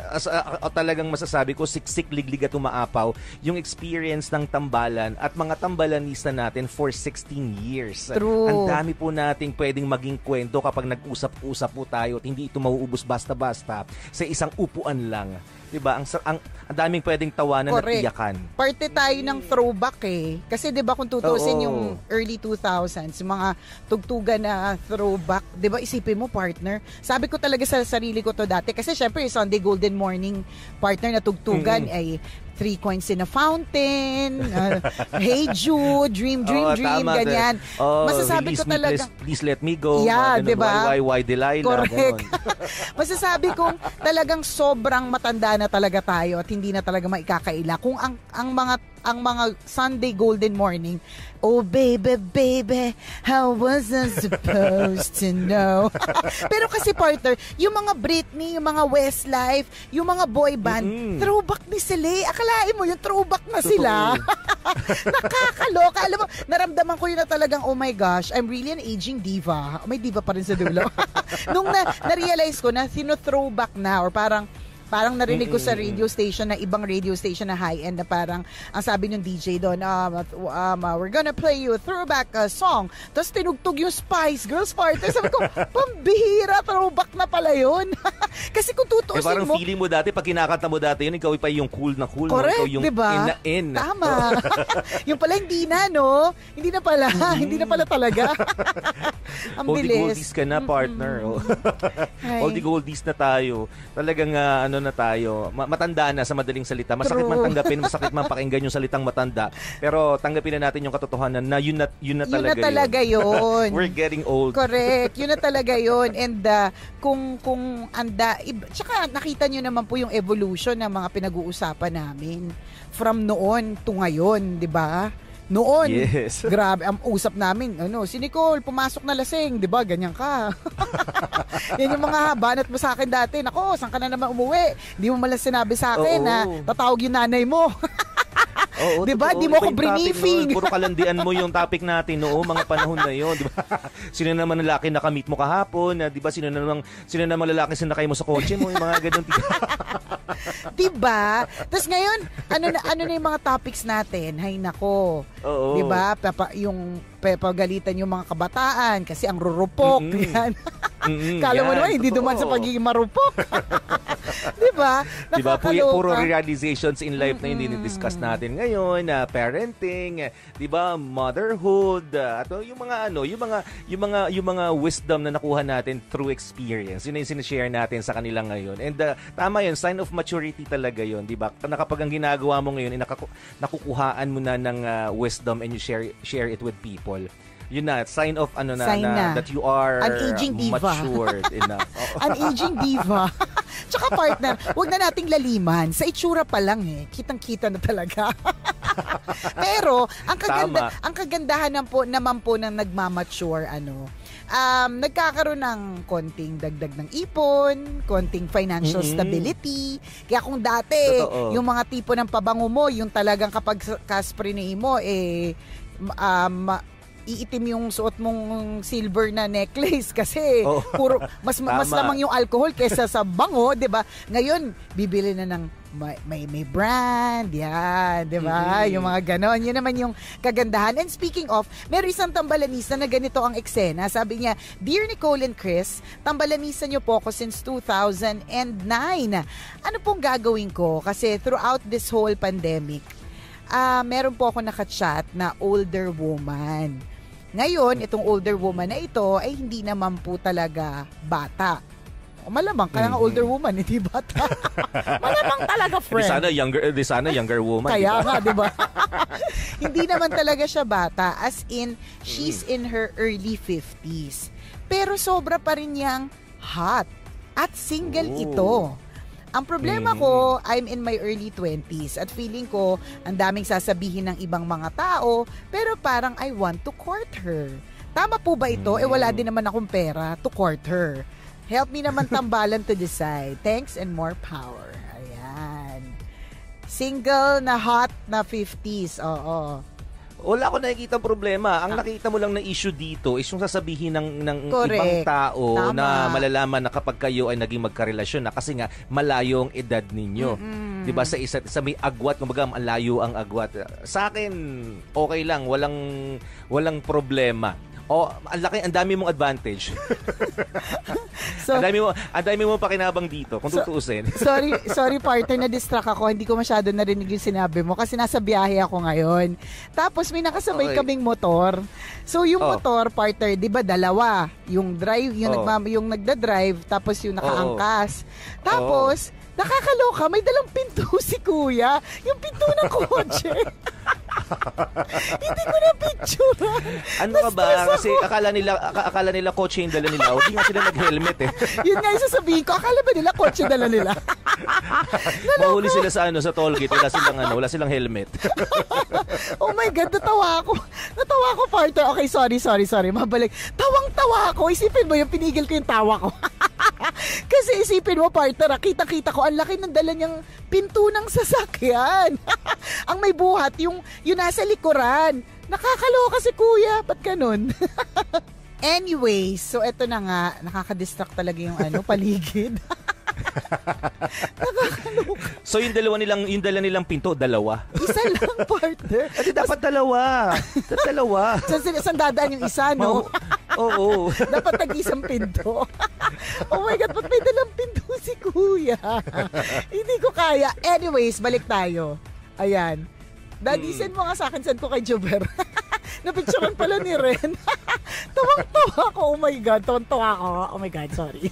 talagang masasabi ko, siksik, liglig at umaapaw yung experience ng tambalan at mga tambalanista natin for 16 years. True. Ang dami po nating pwedeng maging kwento kapag nag-usap-usap po tayo at hindi ito mauubos basta-basta sa isang upuan lang. Diba? Ang daming pwedeng tawanan at iyakan. Parte tayo ng throwback Kasi 'di ba kung tutusin yung early 2000s, yung mga tugtugan na throwback, 'di ba isipin mo, partner? Sabi ko talaga sa sarili ko to dati kasi syempre Sunday Golden Morning partner na tugtugan ay 3 Coins in a Fountain, Hey Jude, Dream, ganyan. Masasabi ko talaga, Please Let Me Go, diba? Why Delilah. Correct. Masasabi kong talagang sobrang matanda na talaga tayo at hindi na talaga maikakaila. Kung ang mga Sunday Golden Morning, oh baby, how was I supposed to know? Pero kasi partner, yung mga Britney, yung mga Westlife, yung mga boy band, throwback ni sila. Akalain mo yung throwback na sila. Nakakaloka. Alam mo, naramdaman ko yun na talagang, oh my gosh, I'm really an aging diva. May diva pa rin sa dulo. Nung na-realize ko na sino-throwback na, or parang narinig ko sa radio station na ibang radio station na high-end na parang ang sabi ng DJ doon, we're gonna play you a throwback song. Tapos tinugtog yung Spice Girls party. Sabi ko, pambihira, throwback na pala yun. Kasi kung tutuusin parang mo, feeling mo dati, pag kinakanta mo dati yun, ikaw pa yung cool na cool. Correct, ikaw yung diba? in. Tama. Yung pala hindi na, no? Hindi na pala. Hindi na pala talaga. Ang bilis. All the goldies ka na, partner. All the goldies na tayo. Talagang, na tayo. Matanda na sa madaling salita. Masakit man tanggapin, masakit man pakinggan yung salitang matanda. Pero tanggapin na natin yung katotohanan na yun na talaga yun. We're getting old. Correct. Yun na talaga yun. And kung tsaka nakita nyo naman po yung evolution ng mga pinag-uusapan namin from noon to ngayon, di ba? Noon, yes. Grabe, ang usap namin, si Nicole, pumasok na lasing, di ba? Ganyan ka. Yan yung mga banat mo sa akin dati. Nako, saan ka na naman umuwi? Di mo malang sinabi sa akin na tatawag yung nanay mo. Oo, diba? Di mo ko briefing. Puro kalandian mo yung topic natin mga panahon na yon, diba? Sino naman ang lalaki na ka-meet mo kahapon? Diba? Sino naman lalaki sinakay mo sa kotse mo? Yung mga ganun. Diba? Tapos ngayon, ano na yung mga topics natin? Hay nako. Oo. Diba? Yung pagalitan yung mga kabataan kasi ang rurupok. Yan. Kala mo naman, hindi duman sa pagiging marupok. Diba? Diba? Puro realizations in life na hindi discuss natin ngayon, parenting, diba? Motherhood, at yung mga wisdom na nakuha natin through experience. Yun na yung sinishare natin sa kanila ngayon. And tama yun, sign of maturity talaga yun, diba? Na kapag ang ginagawa mo ngayon, nakukuhaan mo na ng wisdom and you share it with people. Yun na, sign of that you are matured enough. An aging diva. Tsaka partner, wag na nating laliman. Sa itsura pa lang kitang-kita na talaga. Pero ang kagandahan naman po ng nagmamature nagkakaroon ng konting dagdag ng ipon, konting financial stability. Kaya kung dati yung mga tipo ng pabango mo, yung talagang kapag ka-spray mo iitim yung suot mong silver na necklace kasi puro mas lamang yung alcohol kaysa sa bango, 'di ba? Ngayon bibili na ng may brand, yan, 'di ba? Yung mga ganon, yun naman yung kagandahan. And speaking of, may isang tambalanista na ganito ang eksena. Sabi niya, "Dear Nicole and Chris, tambalanisa niyo po ako since 2009. Ano pong gagawin ko? Kasi throughout this whole pandemic, meron po ako nakachat na older woman. Ngayon, itong older woman na ito ay hindi naman po talaga bata. O malamang, kaya nga older woman, hindi bata. Malamang talaga friend. Di sana younger woman. Kaya nga, di ba? Hindi naman talaga siya bata. As in, she's in her early 50s. Pero sobra pa rin niyang hot. At single ito. Ang problema ko, I'm in my early 20s at feeling ko ang daming sasabihin ng ibang mga tao pero parang I want to court her. Tama po ba ito? Wala din naman akong pera to court her. Help me naman tambalan to decide. Thanks and more power. Ayan. Single na hot na 50s. Oo. Wala ko nakikita problema. Ang nakita mo lang na issue dito is yung sasabihin ng ibang tao. Tama. Na malalaman na kapag kayo ay naging magkarelasyon na kasi nga malayo ang edad ninyo. 'Di ba? Sa may agwat, kumbaga malayo ang agwat. Sa akin okay lang, walang problema. Ang dami mong advantage. So, ang dami mo pakinabang dito kung tutuusin. Sorry partner, na-distract ako. Hindi ko masyado narinig yung sinabi mo kasi nasa biyahe ako ngayon. Tapos may nakasabay kaming motor. So yung motor partner, 'di ba dalawa? Yung drive, yung nagda-drive, tapos yung nakaangkas. Tapos nakakaloka, may dalang pinto si kuya. Yung pinto ng kotse. Hindi ko na picture. Ano ka ba? Kasi akala nila kotse yung dala nila. Hindi nga sila nag-helmet Yun nga yung sasabihin ko. Akala ba nila kotse dala nila? Mahuli sila sa tollgate. Wala silang helmet. Oh my God, natawa ako partner. Okay, sorry. Mabalik. Tawang-tawa ako. Isipin mo yung pinigil ko yung tawa ko. Kasi isipin mo partner, kita-kita ko ang laki ng dala niyang pinto ng sasakyan. Ang may buhat yung nasa likuran. Nakakaloka si kuya, ba't ganun? Anyway, so eto na nga, nakaka-distract talaga yung paligid. Nakakaloka. So yung dala nilang pinto, dalawa. Isa lang, partner. Dapat dalawa. Saan dadaan yung isa, no? Oo. Dapat nag-isang pinto. Oh my God, ba't may dalang pinto si kuya? Hindi ko kaya. Anyways, balik tayo. Ayan. Daddy, send mo nga sa akin, send ko kay Juber. Napicturean pala ni Ren. Tawang-tawa ako. Oh my God, tawang-tawa ako. Oh my God, sorry.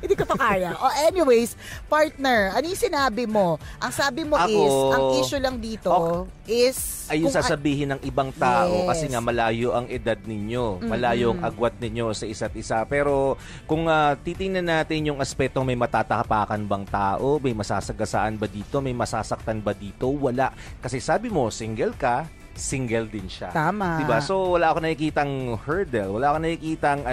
Hindi ko to kaya. Anyways, partner, ano yung sinabi mo? Ang sabi mo is, ang issue lang dito is... Ay yung sasabihin ng ibang tao kasi nga malayo ang edad ninyo. Malayo ang agwat ninyo sa isa't isa. Pero kung titingnan natin yung aspetong may matatapakan bang tao, may masasagasaan ba dito, may masasaktan ba dito, wala. Kasi sabi mo, single ka, single din siya. Tama. Diba? So, wala ako nakikitang hurdle. Wala ako nakikitang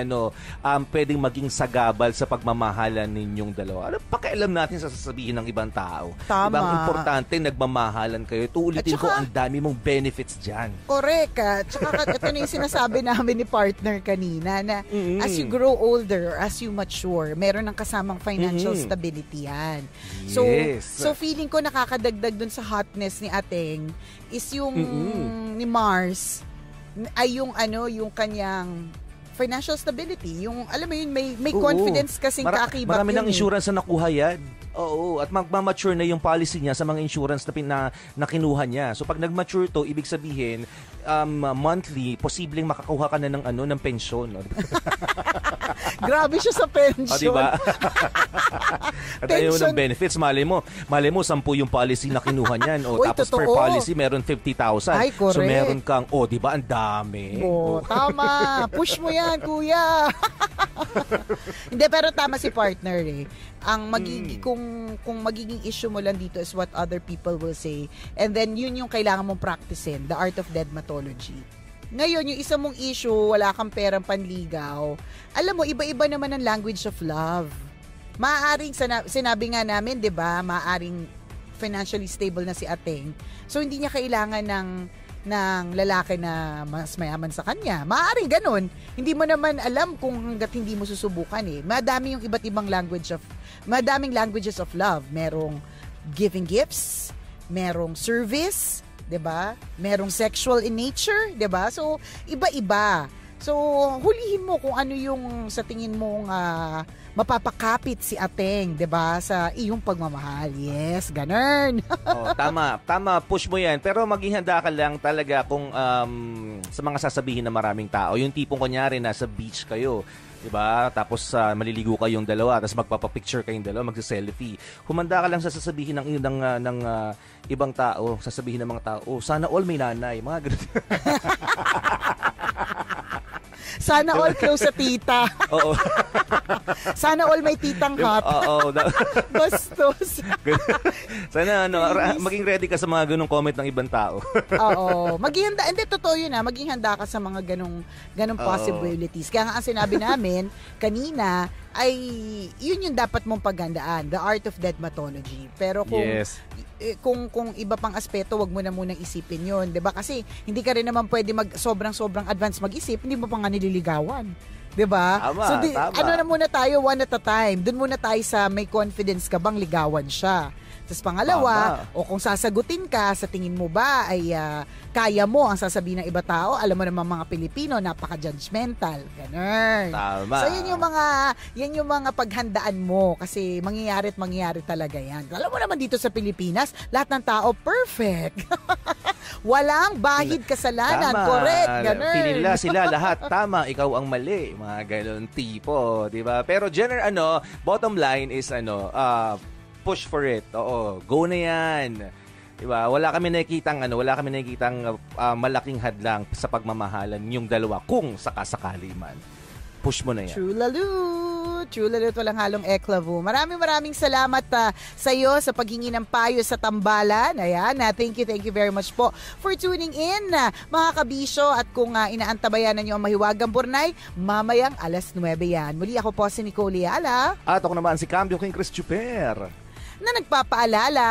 pwedeng maging sagabal sa pagmamahalan ninyong dalawa. Ano, pakialam natin sa sasabihin ng ibang tao. Tama. Diba? Ang importante, nagmamahalan kayo. Tuulitin ko, ang dami mong benefits dyan. Correct. Tsaka ito na yung sinasabi namin ni partner kanina na as you grow older, as you mature, meron ng kasamang financial stability yan. So feeling ko nakakadagdag dun sa hotness ni Ateng is yung ni Mars ay yung kanyang financial stability, yung alam mo yun may confidence kasing kakibak marami ng insurance na nakuha yan. Oo, at magma-mature na yung policy niya sa mga insurance na kinuha niya. So pag nag-mature to, ibig sabihin monthly, posibleng makakuha ka na ng pensyon. Grabe siya sa pension. Diba? At ayaw ng benefits, malay mo 10 yung policy na kinuha niyan. Tapos totoo. per policy meron 50,000. Ay, correct. So meron kang, diba, ang dami. Tama. Push mo yan, kuya. Hindi, pero tama si partner eh. Ang magiging kung magiging issue mo lang dito is what other people will say, and then yun yung kailangan mong practicein, the art of deadmatology. Ngayon, yung isa mong issue, wala kang perang panligaw. Alam mo, iba-iba naman ang language of love. Maaaring, sinabi nga namin, di ba, maaaring financially stable na si Ateng. So, hindi niya kailangan ng lalaki na mas mayaman sa kanya. Maaaring ganun. Hindi mo naman alam kung hanggat hindi mo susubukan eh. Madami yung iba't ibang madaming languages of love. Merong giving gifts, merong service, 'di ba? Merong sexual in nature, 'di ba? So, iba-iba. So, hulihin mo kung ano yung sa tingin mong mapapakapit si Ateng, 'di ba, sa iyong pagmamahal. Yes, ganun. Tama, push mo 'yan. Pero maging handa ka lang talaga kung sa mga sasabihin ng maraming tao. Yung tipong kunyari nasa beach kayo, 'di ba? Tapos maliligo kayong dalawa, tapos magpapa-picture kayong dalawa, magse-selfie. Humanda ka lang sa sasabihin ng ibang tao, sasabihin ng mga tao, sana all may nanay, mga ganun. Sana all close sa tita. Oo. Sana all may titang hot. Oo. Bastos. Sana maging ready ka sa mga ganung comment ng ibang tao. Oo. Maging handa, hindi totoo yun maging handa ka sa mga ganung possibilities. Kaya nga ang sinabi namin kanina ay yun yung dapat mong paghandaan, the art of deadmatology. Pero kung iba pang aspeto, wag mo na munang isipin yun, 'di ba? Kasi hindi ka rin naman pwede sobrang advance mag-isip, hindi mo pa nga nililigawan. 'Di ba? So tama. Ano na muna tayo, one at a time. Doon muna tayo sa may confidence ka bang ligawan siya. Tapos pangalawa, o kung sasagutin ka, sa tingin mo ba ay kaya mo ang sasabihin ng iba tao? Alam mo naman mga Pilipino, napaka-judgmental. Ganun. Tama. So yan yung mga paghandaan mo kasi mangyayari talaga yan. Alam mo naman dito sa Pilipinas, lahat ng tao perfect. Walang bahid kasalanan. Tama. Correct. Ganun. Pinila sila lahat. Tama, ikaw ang mali. Mga ganun tipo. Diba? Pero bottom line is push for it. Oo, go na yan. Diba? Wala kami nakikitang malaking hadlang sa pagmamahalan yung dalawa kung sakasakali man. Push mo na yan. True lalut, walang halong eklavu. Maraming salamat sa iyo sa paghingi ng payo sa tambalan. Ayan, thank you very much po for tuning in, mga kabisyo. At kung inaantabayan ninyo ang Mahiwagang Burnay, mamayang 9:00 yan. Muli ako po si Nicole Yala. At ako naman si Cambio King Chris Chuper. Na nagpapaalala,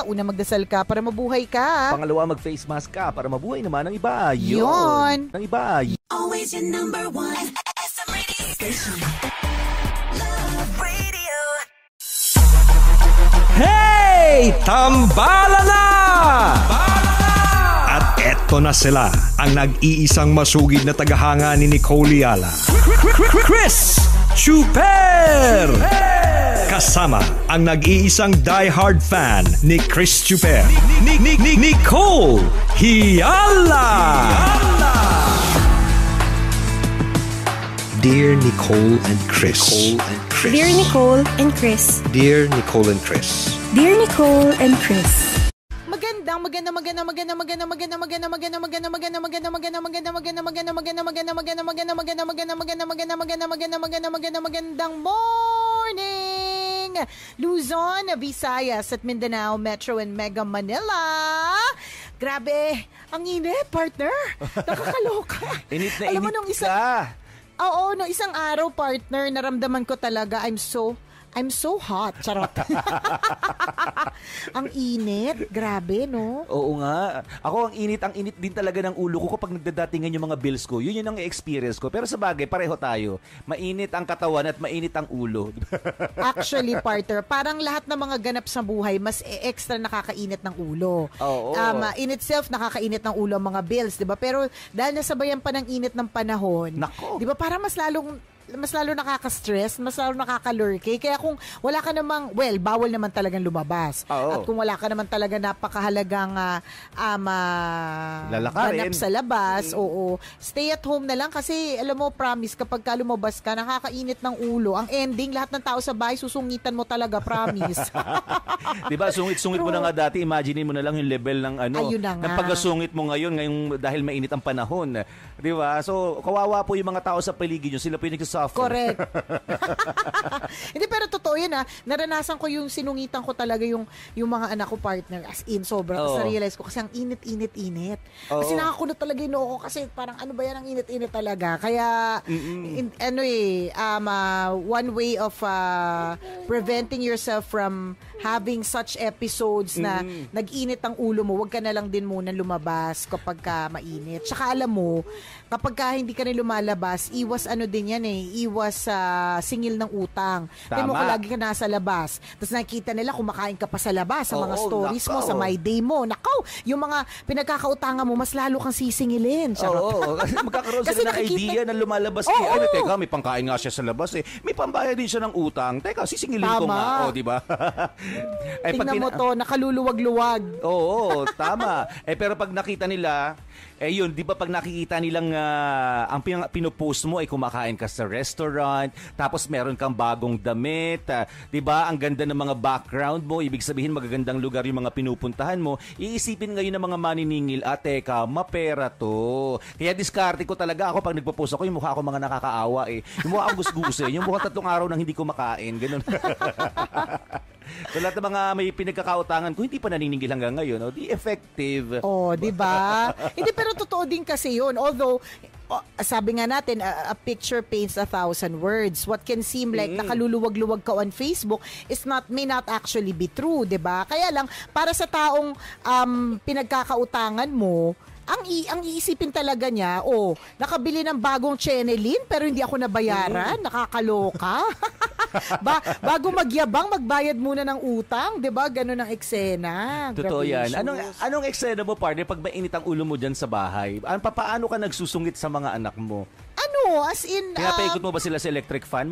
una magdasal ka para mabuhay ka. Pangalawa, mag-face mask ka para mabuhay naman ng iba. Yun. Ng iba. Always your number one. SM Radio Station. Love Radio. Hey! Tambala na! At eto na sila, ang nag-iisang masugid na tagahanga ni Nicole Yala. Chris Chuper! Kasama ang nag-iisang die-hard fan ni Chris Chuper, Nicole Yala! Dear Nicole and Chris. Dear Nicole and Chris. Dear Nicole and Chris. Dear Nicole and Chris. Magandang morning, Luzon, Visayas at Mindanao, Metro and Mega Manila. Grabe, ang init, partner. Nakakaloka. Init na Alam mo, init nung isang, ka. Oo, nung isang araw, partner, naramdaman ko talaga, I'm so hot. Charot. Ang init. Grabe, no? Oo nga. Ako, ang init din talaga ng ulo ko kapag nagdadatingan yung mga bills ko. Yun ang experience ko. Pero sa bagay, pareho tayo. Mainit ang katawan at mainit ang ulo. Actually, partner, parang lahat ng mga ganap sa buhay, mas extra nakakainit ng ulo. Oo. In itself, nakakainit ng ulo ang mga bills, di ba? Pero dahil nasabayan pa ng init ng panahon, Nako. di ba, para mas lalo nakaka-stress, mas lalo nakaka-lurky. Kaya kung wala ka namang, bawal naman talagang lumabas. Oo. At kung wala ka naman talaga napakahalagang lalakarin ganap sa labas, stay at home na lang kasi alam mo, promise, kapag ka lumabas ka, nakakainit ng ulo. Ang ending, lahat ng tao sa bahay, susungitan mo talaga, promise. Diba, sungit-sungit mo na nga dati, imagine mo na lang yung level ng Ayun na nga. ng pagkasungit mo ngayong dahil mainit ang panahon. Diba? So, kawawa po yung mga tao sa paligid nyo, sila po yung nagsasuffer. Correct. Hindi, pero totoo yun naranasan ko yung sinungitan ko talaga yung mga anak ko, partner, as in, sobra. Tapos na-realize ko kasi ang init. Kasi nakakunot talaga yung noo ko kasi parang ano ba yan, ang init talaga. Kaya, one way of preventing yourself from having such episodes na nag-init ang ulo mo, wag ka na lang din muna lumabas kapag ka mainit. Tsaka alam mo, kapag ka hindi ka na lumalabas, iwas iwas singil ng utang. Kaya mo, lagi ka nasa labas. Tapos nakikita nila kumakain ka pa sa labas, sa mga stories mo, sa My Day mo. Nakaw, yung mga pinagkakautangan mo, mas lalo kang sisingilin. Oo. Magkakaroon sila ng idea na lumalabas kayo. Ay, teka, may pangkain nga siya sa labas eh. May pambayad din siya ng utang. Teka, sisingilin ko nga. Di ba? Tingnan mo to, nakaluluwag-luwag. Oo, tama. Pero pag nakita nila, yun, di ba pag nakikita nilang ang pinopost mo ay kumakain ka sa restaurant, tapos meron kang bagong damit, di ba? Ang ganda ng mga background mo, ibig sabihin magagandang lugar yung mga pinupuntahan mo, iisipin ngayon ng mga maniningil, teka, mapera to. Kaya diskarte ko talaga ako pag nagpo-post ako, yung mukha ko mga nakakaawa eh. Yung mukha akong gusgusin, yung mukha 3 araw nang hindi ko makain, ganun. So lahat ng mga may pinagkakautangan ko, hindi pa naniningil hanggang ngayon, di effective. Di ba? Hindi, pero totoo din kasi yun. Although, sabi nga natin, a picture paints 1,000 words. What can seem like nakaluluwag-luwag ka on Facebook may not actually be true, 'di ba? Kaya lang, para sa taong pinagkakautangan mo, ang iisipin talaga niya, nakabili ng bagong Chenelin pero hindi ako nabayaran, nakakaloka. Bago magyabang, magbayad muna ng utang, 'di ba? Ganun ang eksena. Totoo 'yan. Anong eksena mo, partner, pag mainit ang ulo mo diyan sa bahay? Paano ka nagsusungit sa mga anak mo? As in... Pinapaikot mo ba sila sa electric fan?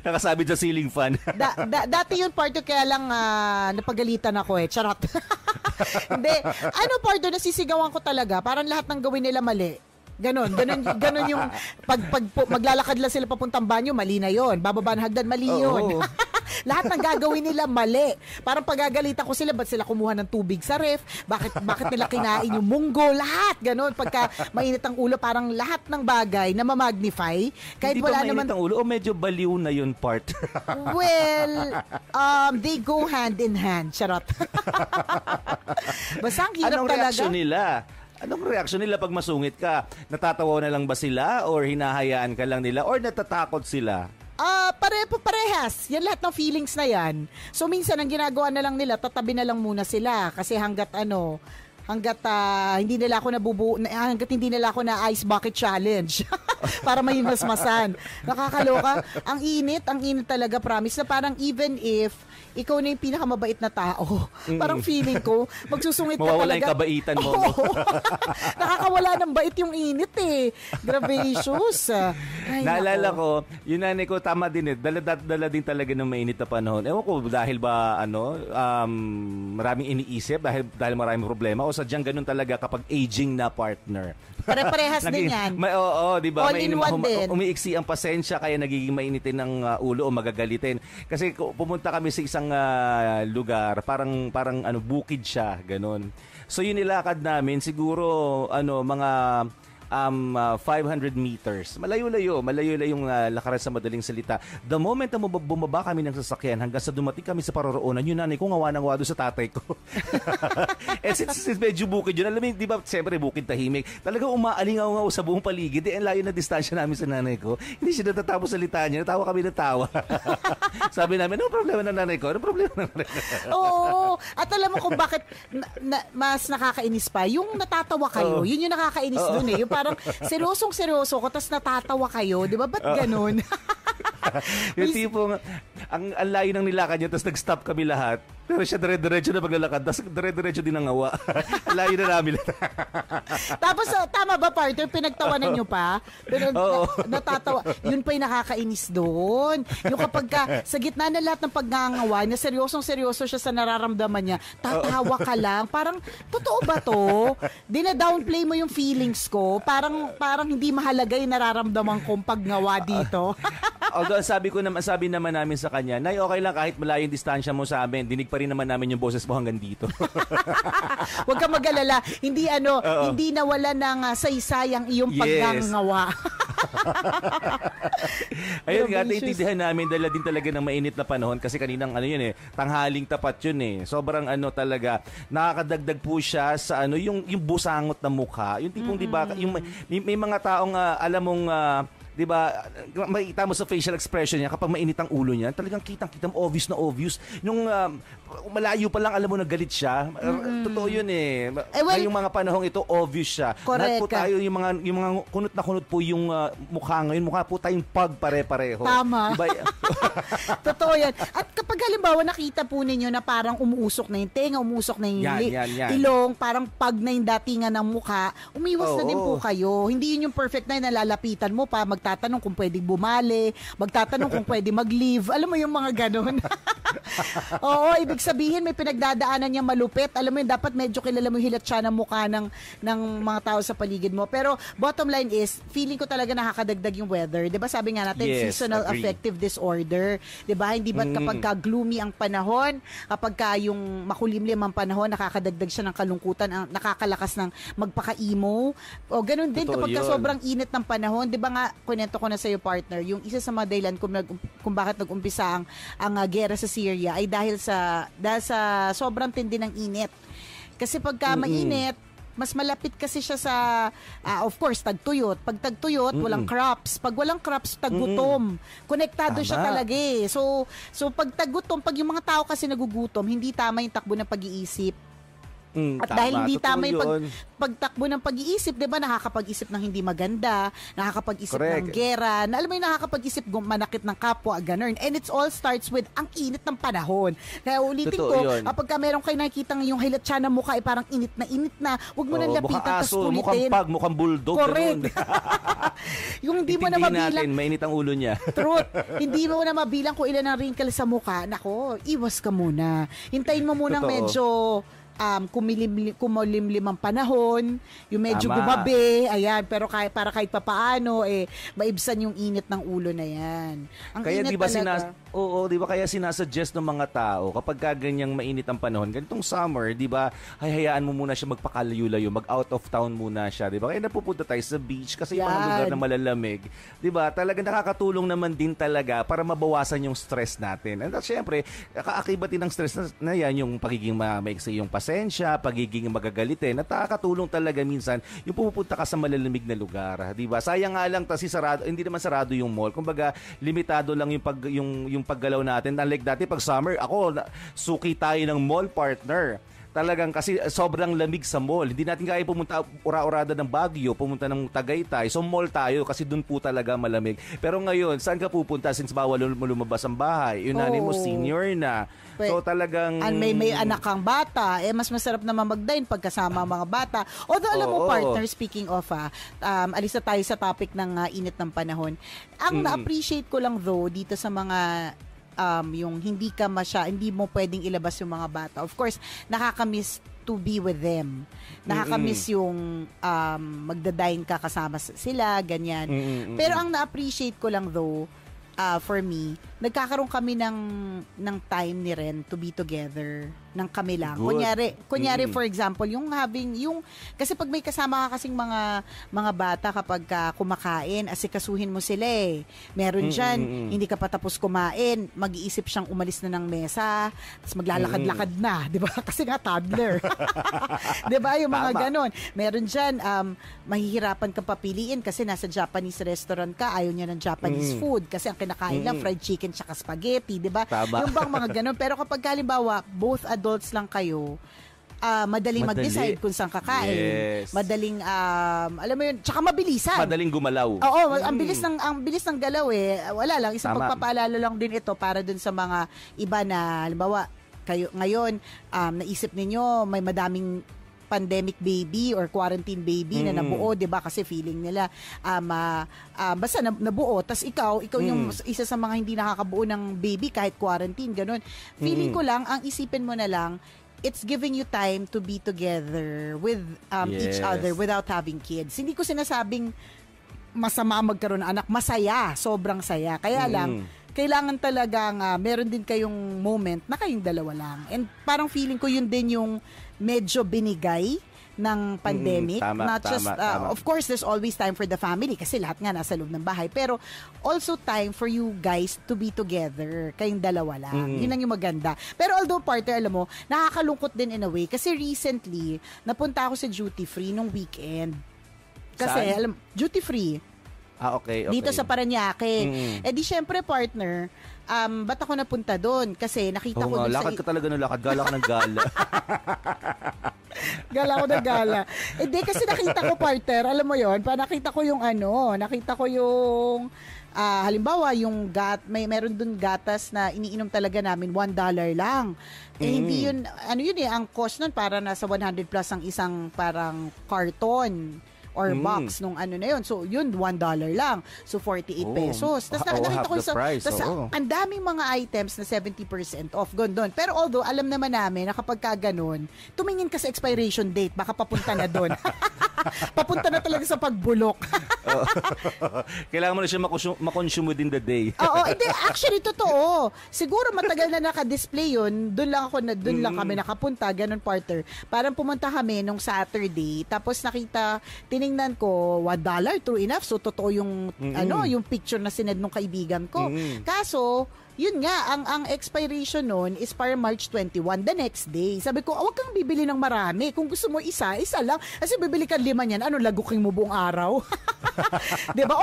Nakasabit sa ceiling fan? Dati yun, partner, kaya lang napagalitan ako Charot. Hindi. Partner, nasisigawan ko talaga. Parang lahat ng gawin nila mali. Ganon yung pag maglalakad lang sila papuntang banyo, mali na yon. Bababa ng hagdan, mali yun. Lahat ng gagawin nila mali. Parang pagagalitan ko sila, ba't sila kumuha ng tubig sa ref? Bakit nila kinain yung munggo? Lahat, ganon. Pagka mainit ang ulo, parang lahat ng bagay na ma-magnify. Kahit hindi wala ba mainit naman ang ulo o medyo baliw na yun, part? Well, they go hand in hand. Charot. Basta ang hirap Anong talaga. reaksyon nila? Anong reaksyon nila pag masungit ka? Natatawa na lang ba sila? Or hinahayaan ka lang nila? Or natatakot sila? Parehas. Yan lahat ng feelings na yan. So minsan ang ginagawa na lang nila, tatabi na lang muna sila kasi hanggat hindi nila ako na ice bucket challenge para may masmasan. Nakakaloka. Ang init talaga, promise, na parang even if ikaw na yung pinakamabait na tao, parang feeling ko, magsusungit ka mawawala talaga. Mawawala yung kabaitan mo. Nakakawala ng bait yung init Gracious. Naalala ko, yung nanay ko, tama din dala din talaga ng mainit na panahon. Ewan ko, dahil ba, maraming iniisip, dahil maraming problema, o sadyang ganun talaga kapag aging na partner. Pare-parehas din yan. Oo, di ba? All in one din. Umiiksi ang pasensya kaya nagiging mainitin ng ulo o magagalitin. Kasi pumunta kami sa isang lugar, parang bukid siya, ganun. So yun nilakad namin siguro mga 500 meters. Malayo-layo yung lakaran sa madaling salita. The moment na bumaba kami ng sasakyan hanggang sa dumating kami sa paroroonan, yung nanay ko ngawa ng wado sa tatay ko. And since medyo bukid yun, alam mo, di ba, siyempre bukid tahimik. Talaga umaalingaw sa buong paligid. Ang layo na distansya namin sa nanay ko. Hindi siya natatapos salita niya. Natawa kami ng tawa. Sabi namin, ano problema ng nanay ko? Ano problema ng nanay ko? Oo. At alam mo kung bakit mas nakakainis pa. Yung natatawa kayo, yun yung nakakainis dun eh. Yung parang seryoso ko, tapos natatawa kayo. Di ba? Ba't ganun? Yung tipong, ang layo ng nilakad niya, tapos nag-stop kami lahat. Pero siya dire-diretso na paglalakad, tapos dire-diretso din ang ngawa. Layo na namin. Tapos, tama ba, partner? Pinagtawanan nyo pa? Pero natatawa. Yun pa yung nakakainis doon. Yung kapag sa gitna na lahat ng pagngangawa, na seryosong-seryoso siya sa nararamdaman niya, tatawa ka lang. Parang, totoo ba to? Dina-downplay mo yung feelings ko. Parang hindi mahalaga yung nararamdaman kong paggawa dito. Although sabi naman namin sa kanya, Nay, okay lang kahit malayo yung distansya mo sa amin, dinig pa rin naman namin yung boses mo hanggang dito. Huwag ka mag-alala. Hindi hindi nawala ng saysay ang iyong pagngangawa. Ayun nga, naiintindihan namin dala din talaga ng mainit na panahon kasi kaninang tanghaling tapat yun eh. Sobrang talaga, nakakadagdag po siya sa yung busangot na mukha. Yung tipong, di ba, may mga taong alam mong, di ba, makikita mo sa facial expression niya kapag mainit ang ulo niya, talagang kitang-kita mo, obvious na obvious. Yung malayo pa lang alam mo na galit siya. Totoo yun eh. Ngayong mga panahong ito, obvious siya. Lahat po tayo, yung mga kunot na kunot po yung mukha ngayon, mukha po tayong pare-pareho. Tama. Diba? Totoo yan. At kapag halimbawa nakita po ninyo na parang umuusok na yung tenga, umusok na yung ilong, parang pag na yung datingan ng mukha, umiwas na din po kayo. Hindi yun yung perfect na nalalapitan mo pa, magtatanong kung pwedeng bumali, magtatanong kung pwedeng mag-leave. Alam mo yung mga ganun. Oo, ibig sabihin may pinagdadaanan niya malupit. Alam mo yun, dapat medyo kilala mo hilat siya ng mukha ng mga tao sa paligid mo. Pero bottom line is, feeling ko talaga nakakadagdag yung weather. 'Di ba sabi nga natin, seasonal affective disorder. 'Di ba? Hindi ba kapag gloomy ang panahon, kapag yung makulimlim ang panahon, nakakadagdag siya ng kalungkutan, nakakalakas ng magpaka-emo. O ganun din kapag sobrang init ng panahon. 'Di ba nga, kunento ko na sa iyo, partner, yung isa sa mga dahilan kung bakit nag-umpisa ang gera sa Syria ay dahil sa sobrang tindi ng init. Kasi pagka mainit, mas malapit kasi siya sa, of course, tagtuyot. Pag tagtuyot, walang crops. Pag walang crops, taggutom. Konektado siya talaga eh. So pag taggutom, pag yung mga tao kasi nagugutom, hindi tama yung takbo ng pag-iisip. At dahil hindi tama yung pagtakbo ng pag-iisip, 'di ba, nakakapag-isip ng hindi maganda, nakakapag-isip ng gera, alam mo yung nakakapag-isip manakit ng kapwa, ganun. And it all starts with ang init ng panahon. Kaya ulitin ko, kapag meron kayo nakikita yung hilat siya ng mukha ay parang init na, huwag mo nang lapitan tapos ulitin. Mukhang pag, mukhang bulldog. Correct. Yung hindi mo na mabilang. Natin, mainit ang ulo niya. Truth. Hindi mo na mabilang kung ilan ang wrinkles sa mukha. Nako, iwas ka muna. Hintayin mo munang medyo kumulimlim ang panahon, yung medyo gumabi, ayan, pero para kahit papaano, maibsan yung init ng ulo na yan. Ang kaya init diba talaga. di ba kaya sinasuggest ng mga tao, kapag ganyang mainit ang panahon, ganitong summer, di ba, hayaan mo muna siya magpakalayo-layo, mag-out of town muna siya, di ba? Kaya napupunta tayo sa beach, kasi yung mga lugar na malalamig, di ba, talagang nakakatulong naman din talaga para mabawasan yung stress natin. And syempre, kaakibatin ng stress na yan, yung pagiging maiksi yung pasensya, pagiging magagalitin, at nakakatulong talaga minsan yung pupunta ka sa malalamig na lugar, di ba? Sayang nga lang kasi sarado, hindi naman sarado yung mall. Kumbaga, limitado lang yung paggalaw natin. Unlike dati pag summer, suki tayo ng mall, partner. Talagang kasi sobrang lamig sa mall. Hindi natin kaya pumunta ura-urada ng Baguio, pumunta ng Tagaytay. So mall tayo kasi doon po talaga malamig. Pero ngayon, saan ka pupunta since bawal mo lumabas ang bahay? Yung nanay mo senior na. So talagang may anak kang bata, mas masarap naman mag-dine pagkasama ang mga bata. Although alam mo, partner, speaking of alis na tayo sa topic ng init ng panahon. Ang na-appreciate ko lang though dito sa mga yung hindi mo pwedeng ilabas yung mga bata. Of course, nakakamiss to be with them. Nakakamiss yung magdadine ka kasama sila, ganyan. Pero ang na-appreciate ko lang though, for me, nagkakaroon kami ng time ni Ren to be together ng kami lang. Good. Kunyari for example, kasi pag may kasama ka kasing mga bata kapag kumakain, asikasuhin mo sila eh. Meron dyan, hindi ka pa tapos kumain, mag-iisip siyang umalis na ng mesa, tapos maglalakad-lakad na, di ba? Kasi nga toddler. Di ba? Yung mga ganon. Meron dyan, mahihirapan kang papiliin kasi nasa Japanese restaurant ka, ayaw niya ng Japanese food kasi ang kinakain lang fried chicken tsaka spaghetti, di ba? Yung bang mga ganon. Pero kapag halimbawa, both adults lang kayo, madaling mag-decide kung saan kakain. Yes. Madaling, alam mo yun, tsaka mabilisan. Madaling gumalaw. Oo, ang bilis ng galaw eh. Wala lang, isang pagpapaalala lang din ito para dun sa mga iba na, halimbawa, kayo ngayon, naisip ninyo, may madaming pandemic baby or quarantine baby na nabuo, 'di ba? Kasi feeling nila basta nabuo, tas ikaw yung isa sa mga hindi nakakabuo ng baby kahit quarantine, ganun. Feeling ko lang ang isipin mo na lang, it's giving you time to be together with each other without having kids. Hindi ko sinasabing masama magkaroon ng anak, masaya, sobrang saya. Kaya lang kailangan talagang meron din kayong moment na kayong dalawa lang. And parang feeling ko yun din yung medyo binigay ng pandemic. Not just, of course, there's always time for the family kasi lahat nga nasa loob ng bahay. Pero also time for you guys to be together. Kayong dalawa lang. Yun lang yung maganda. Pero although partner, alam mo, nakakalungkot din in a way kasi recently, napunta ako sa duty free nung weekend. Kasi, duty free. Okay. Dito sa Parañaque. Eh di syempre partner, ba't ako napunta doon? Kasi nakita ko doon lakad ka talaga ng lakad, gala ka ng gala. Gala ko ng gala. Eh di kasi nakita ko partner, alam mo yon, nakita ko yung halimbawa yung meron doon gatas na iniinom talaga namin $1 lang. Eh hindi yun, ang cost nun para nasa 100 plus ang isang parang carton or box nung na yun. So, yun, $1 lang. So, 48 pesos. Tapos nakita ko ang daming mga items na 70% off. Doon. Pero although, alam naman namin na kapag ganun, tumingin ka sa expiration date, baka papunta na doon. Papunta na talaga sa pagbulok. Kailangan mo na siya makonsume within the day. Oo, hindi. Actually, totoo. Siguro matagal na naka-display yun. Doon lang kami nakapunta. Ganun, partner. Parang pumunta kami nung Saturday. Tapos tiningnan ko, $1, true enough. So, totoo yung, yung picture na sined nung kaibigan ko. Kaso, yun nga, ang expiration nun is para March 21, the next day. Sabi ko, huwag kang bibili ng marami. Kung gusto mo isa lang. Kasi bibili ka 5 niyan, laguking mo buong araw? Diba?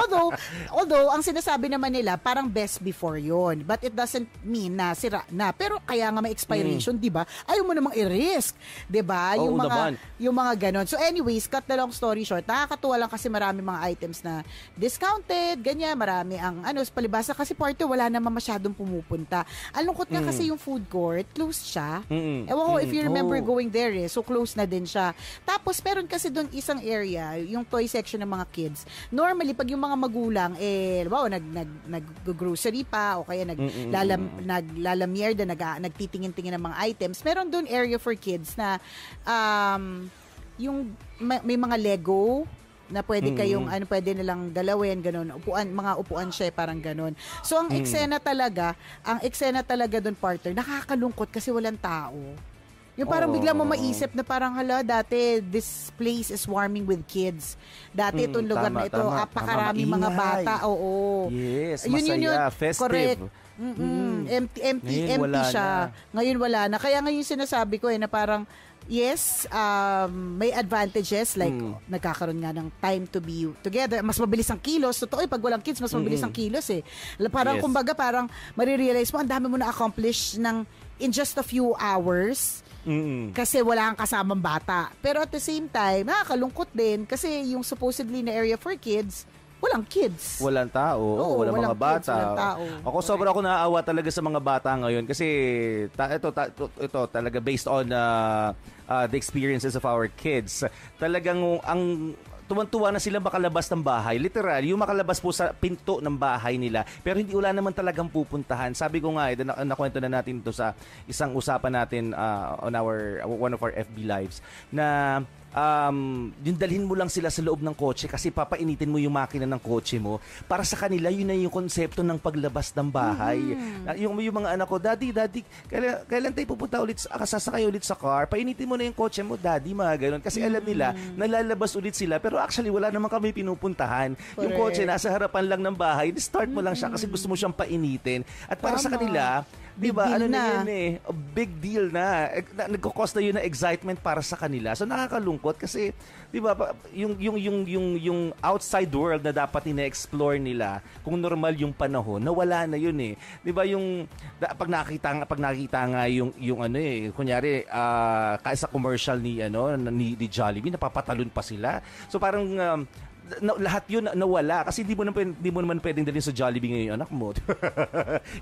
Although, ang sinasabi naman nila, parang best before yun. But it doesn't mean na sira na. Pero kaya nga may expiration, diba? Ayaw mo namang i-risk. Diba? Yung mga ganon. So anyways, cut the long story short, nakakatuwa lang kasi marami mga items na discounted, ganyan, marami ang palibasa kasi party wala naman masyadong pumupunta. Alungkot nga kasi yung food court, closed siya. Ewan ko if you remember going there so closed na din siya. Tapos meron kasi doon isang area, yung toy section ng mga kids. Normally, pag yung mga magulang, nag-grocery pa o kaya naglalamierda, nagtitingin-tingin ng mga items, meron doon area for kids na yung may mga Lego na pwede kayong pwede nilang galawin, ganun, mga upuan siya, parang ganun. So ang eksena talaga doon, partner, nakakalungkot kasi walang tao. Yung parang bigla mo maisip na parang dati this place is swarming with kids. Dati itong lugar na ito, napakarami mga bata. Oo. Yes, masaya, festive. Correct. Empty siya. Ngayon wala na. Kaya ngayon sinasabi ko na parang yes, may advantages like nagkakaroon nga ng time to be together. Mas mabilis ang kilos. Totoo pag walang kids, mas mabilis ang kilos eh. Parang kumbaga parang marirealize mo, ang dami mo na-accomplish in just a few hours. Kasi wala kang kasamang bata. Pero at the same time, nakakalungkot din kasi yung supposedly na area for kids, walang kids. Walang tao. Walang mga bata. Ako sobrang ako naaawa talaga sa mga bata ngayon kasi ito talaga based on the experiences of our kids. Talagang ang tuwan-tuwa na sila makalabas ng bahay. Literal, yung makalabas po sa pinto ng bahay nila. Pero hindi wala naman talagang pupuntahan. Sabi ko nga, nakwento na natin ito sa isang usapan natin on one of our FB lives na yung dalhin mo lang sila sa loob ng kotse kasi papainitin mo yung makina ng kotse mo. Para sa kanila, yun na yung konsepto ng paglabas ng bahay. Yung mga anak ko, Daddy, kailan tayo pupunta ulit, sasakay ulit sa car? Painitin mo na yung kotse mo, Daddy, mga ganun. Kasi alam nila, nalalabas ulit sila. Pero actually, wala naman kami pinupuntahan. Correct. Yung kotse, nasa harapan lang ng bahay. Start mo lang siya kasi gusto mo siyang painitin. At para sa kanila, diba, ano na yun eh, a big deal na. Nagko-cause na yun na excitement para sa kanila. So nakakakalungkot kasi, diba, yung outside world na dapat ina-explore nila, kung normal yung panahon, nawala na yun eh. Diba, yung pag nakita nga yung ano eh, kunyari, sa commercial ni Jollibee, napapatalon pa sila. So parang lahat yun nawala kasi hindi mo naman pwedeng dalhin sa Jollibee ngayon yung anak mo.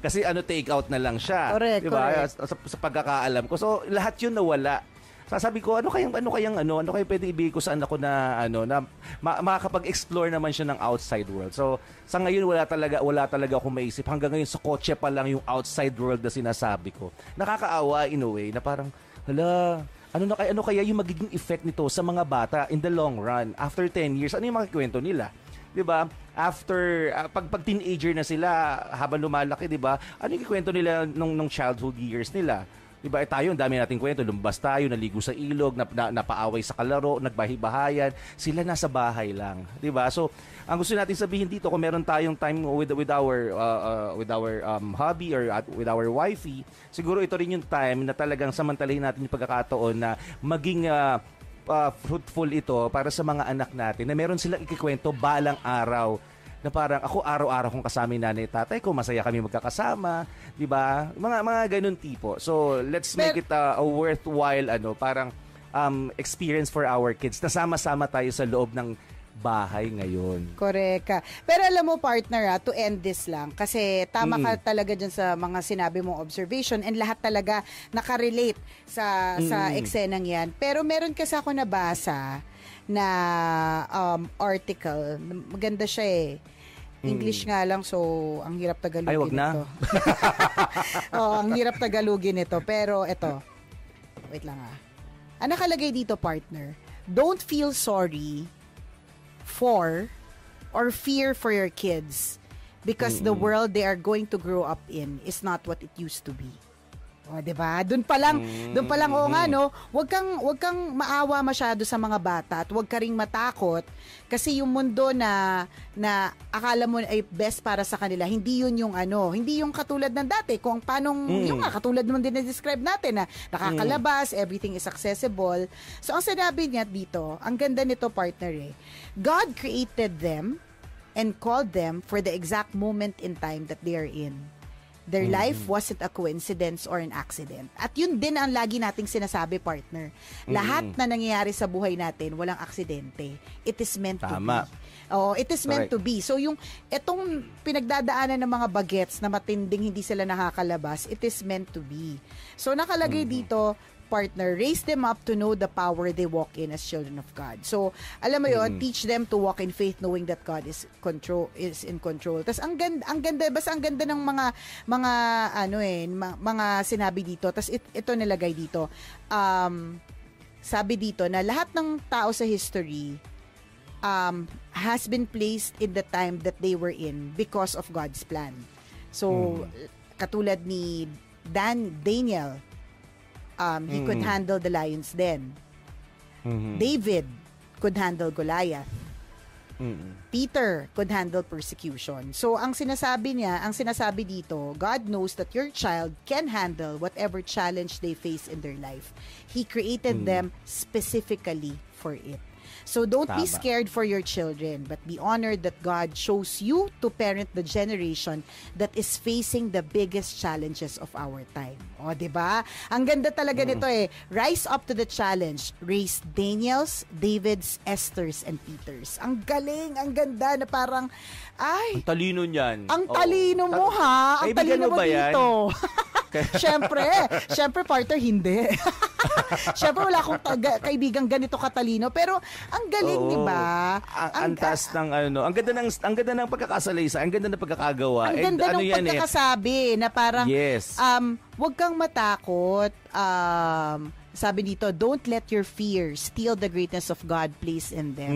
Kasi take out na lang siya. Correct, diba? correct. Sa pagkakaalam ko. So lahat yun nawala. Sasabi ko, ano kayang pwede ibigay ko sa anak ko na makakapag-explore naman siya ng outside world. So sa ngayon wala talaga akong maisip. Hanggang ngayon sa kotse pa lang yung outside world na sinasabi ko. Nakakaawa in a way na parang hala, ano kaya yung magiging effect nito sa mga bata in the long run? After 10 years, ano yung makikwento nila? 'Di ba? After pag teenager na sila, habang lumalaki, 'di ba? Ano yung kikwento nila nung childhood years nila? 'Di ba? Tayo, ang dami nating kwento, lumabas tayo, naligo sa ilog, napaaway sa kalaro, nagbahi-bahayan. Sila nasa bahay lang, 'di ba? So, ang gusto natin sabihin dito, kung meron tayong time with our hobby or with our wifey, siguro ito rin yung time na talagang samantalahin natin yung pagkakataon na maging fruitful ito para sa mga anak natin na meron silang ikikwento balang araw. Na parang ako araw-araw kong kasama yung nanay tatay ko, masaya kami magkakasama, 'di ba? Mga ganun tipo. So, let's make it a worthwhile parang experience for our kids. Nasama-sama tayo sa loob ng bahay ngayon. Correct. Pero alam mo, partner, to end this lang, kasi tama ka talaga dyan sa mga sinabi mong observation and lahat talaga nakarelate sa eksenang yan. Pero meron kasi ako nabasa na article. Maganda siya eh. English nga lang, so ang hirap tagalugin. Ay, wag na. Ito. Ang hirap tagalugin ito. Pero ito, wait lang Ang nakalagay dito, partner, don't feel sorry for or fear for your kids because the world they are going to grow up in is not what it used to be. O, 'di ba? Doon pa lang, wag kang maawa masyado sa mga bata at wag ka ring matakot kasi yung mundo na akala mo ay best para sa kanila, hindi yun yung hindi yung katulad ng dati kung paano yung katulad naman din na-describe natin na nakakalabas, everything is accessible. So ang sinabi niya dito, ang ganda nito, partner God created them and called them for the exact moment in time that they are in. Their life wasn't a coincidence or an accident. At yun din ang lagi nating sinasabi, partner. Lahat na nangyayari sa buhay natin, walang aksidente. It is meant to be. Oh, it is meant to be. So itong pinagdadaanan ng mga bagets na matinding hindi sila nakakalabas, it is meant to be. So nakalagay dito, partner, raise them up to know the power they walk in as children of God. So, alam mo yun, teach them to walk in faith knowing that God is in control. Tapos ang ganda ng mga sinabi dito. Tapos ito nilagay dito. Sabi dito na lahat ng tao sa history has been placed in the time that they were in because of God's plan. So, katulad ni Daniel, he could handle the lions then. David could handle Goliath. Peter could handle persecution. So, ang sinasabi dito, God knows that your child can handle whatever challenge they face in their life. He created them specifically for it. So don't be scared for your children, but be honored that God chose you to parent the generation that is facing the biggest challenges of our time. O, diba? Ang ganda talaga nito Rise up to the challenge. Raise Daniels, Davids, Esthers, and Peters. Ang galing, ang ganda na parang, ang talino niyan. Ang talino mo Ang talino mo dito. Siyempre, partner, hindi. Syempre wala akong kaibigang ganito katalino, pero ang galing, di ba? Ang taas ng ano, ang ganda ng pagkakasalaysa, ang ganda ng pagkakagawa. Ang ganda ng pagkakasabi na parang yes. Wag kang matakot. Sabi dito, don't let your fear steal the greatness of God placed in them.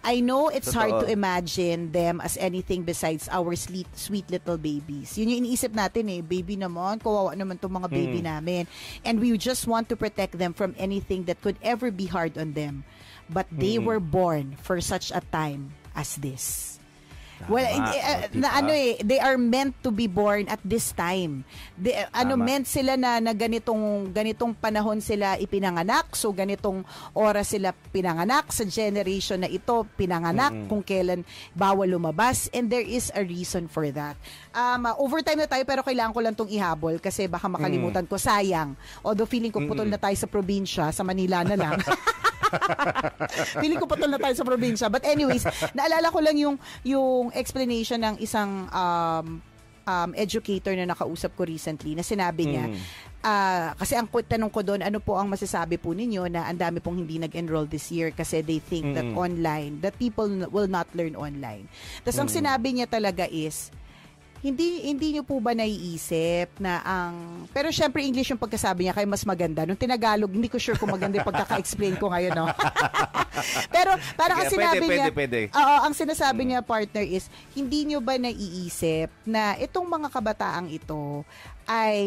I know it's hard to imagine them as anything besides our sweet little babies. Yun yung iniisip natin baby naman, kawawa naman itong mga baby namin. And we just want to protect them from anything that could ever be hard on them. But they were born for such a time as this. Well, they are meant to be born at this time. Meant sila na ganitong panahon sila ipinanganak. So ganitong oras sila pinanganak, sa generation na ito pinanganak, kung kailan bawal lumabas, and there is a reason for that. Overtime na tayo, pero kailangan ko lang tong ihabol kasi baka makalimutan ko, sayang. Although feeling ko putol na tayo sa probinsya, sa Manila na lang. Feeling ko patol na tayo sa probinsya. But anyways, naalala ko lang yung explanation ng isang educator na nakausap ko recently, na sinabi niya, kasi ang tanong ko doon, ano po ang masasabi po ninyo na ang dami pong hindi nag-enroll this year kasi they think that people will not learn online. Tapos ang sinabi niya talaga is, hindi niyo po ba naiisip na pero syempre English yung pagkasabi niya, kaya mas maganda. Nung Tinagalog, hindi ko sure kung maganda yung pagkaka-explain ko ngayon, no? Pero parang ang sinabi niya, ang sinasabi niya, partner, is hindi niyo ba naiisip na itong mga kabataang ito ay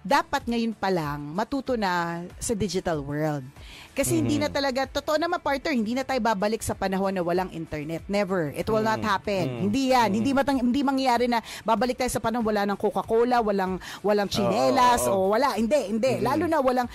dapat ngayon pa lang matuto na sa digital world. Kasi hindi na talaga, totoo naman, partner, hindi na tayo babalik sa panahon na walang internet. Never. It will not happen. Hindi yan. Hindi mangyayari na babalik tayo sa panahon wala ng Coca-Cola, walang chinelas, o wala. Hindi. Lalo na walang,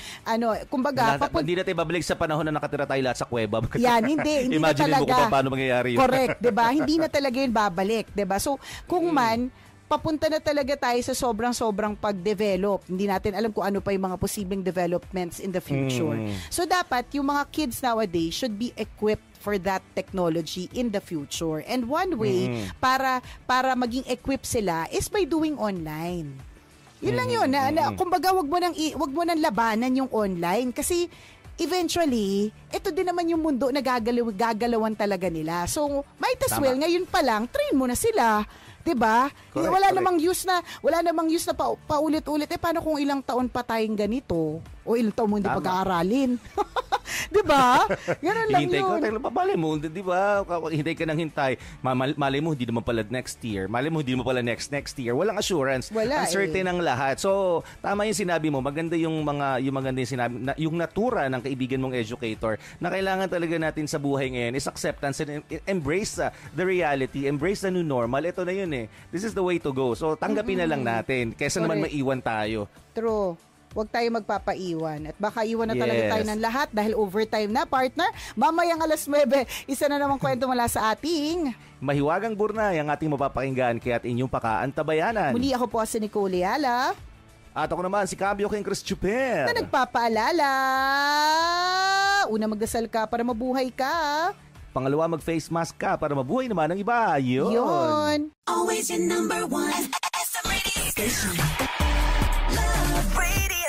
kumbaga, hindi na tayo babalik sa panahon na nakatira tayo lahat sa kuweba. Yan, hindi na talaga. Imagine mo kung paano mangyayari yun. Correct, 'di ba? Hindi na talaga yun babalik, 'di ba? So, kung man papunta na talaga tayo sa sobrang pag-develop. Hindi natin alam kung ano pa yung mga posibleng developments in the future. So dapat yung mga kids nowadays should be equipped for that technology in the future. And one way para maging equipped sila is by doing online. Yun lang yun. Kumbaga wag mo nang labanan yung online kasi eventually, ito din naman yung mundo na gagalawan talaga nila. So, might as well, ngayon pa lang, train mo na sila. 'Di ba? Wala namang use na paulit-ulit. Paano kung ilang taon pa tayong ganito? O ilang taon mo hindi pag-aaralin? 'Di ba? Ganun lang hintay yun. Malay mo, 'di ba? Hintay ka ng hintay. Malay mo hindi naman pala next year. Malay mo hindi mo pala next year. Walang assurance. Uncertain ang lahat. So, tama yung sinabi mo. Maganda yung maganda yung sinabi, yung natura ng kaibigan mong educator na kailangan talaga natin sa buhay ngayon is acceptance and embrace the reality, embrace the new normal. Ito na yun This is the way to go. So, tanggapin na lang natin kaysa naman maiwan tayo. True. Huwag tayo magpapaiwan. At baka iwan na talaga tayo ng lahat dahil overtime na, partner. Mamayang 9:00, isa na namang kwento mula sa ating Mahiwagang Burnay, ang ating mapapakinggan kaya't inyong pakaantabayanan. Muli ako po si Nicole Ayala. At ako naman si Cambio King Chris Chuper. Na nagpapaalala, una magdasal ka para mabuhay ka. Pangalawa, mag-face mask ka para mabuhay naman ang iba. Yun. Always your number one. SM Radio Station. Love Radio.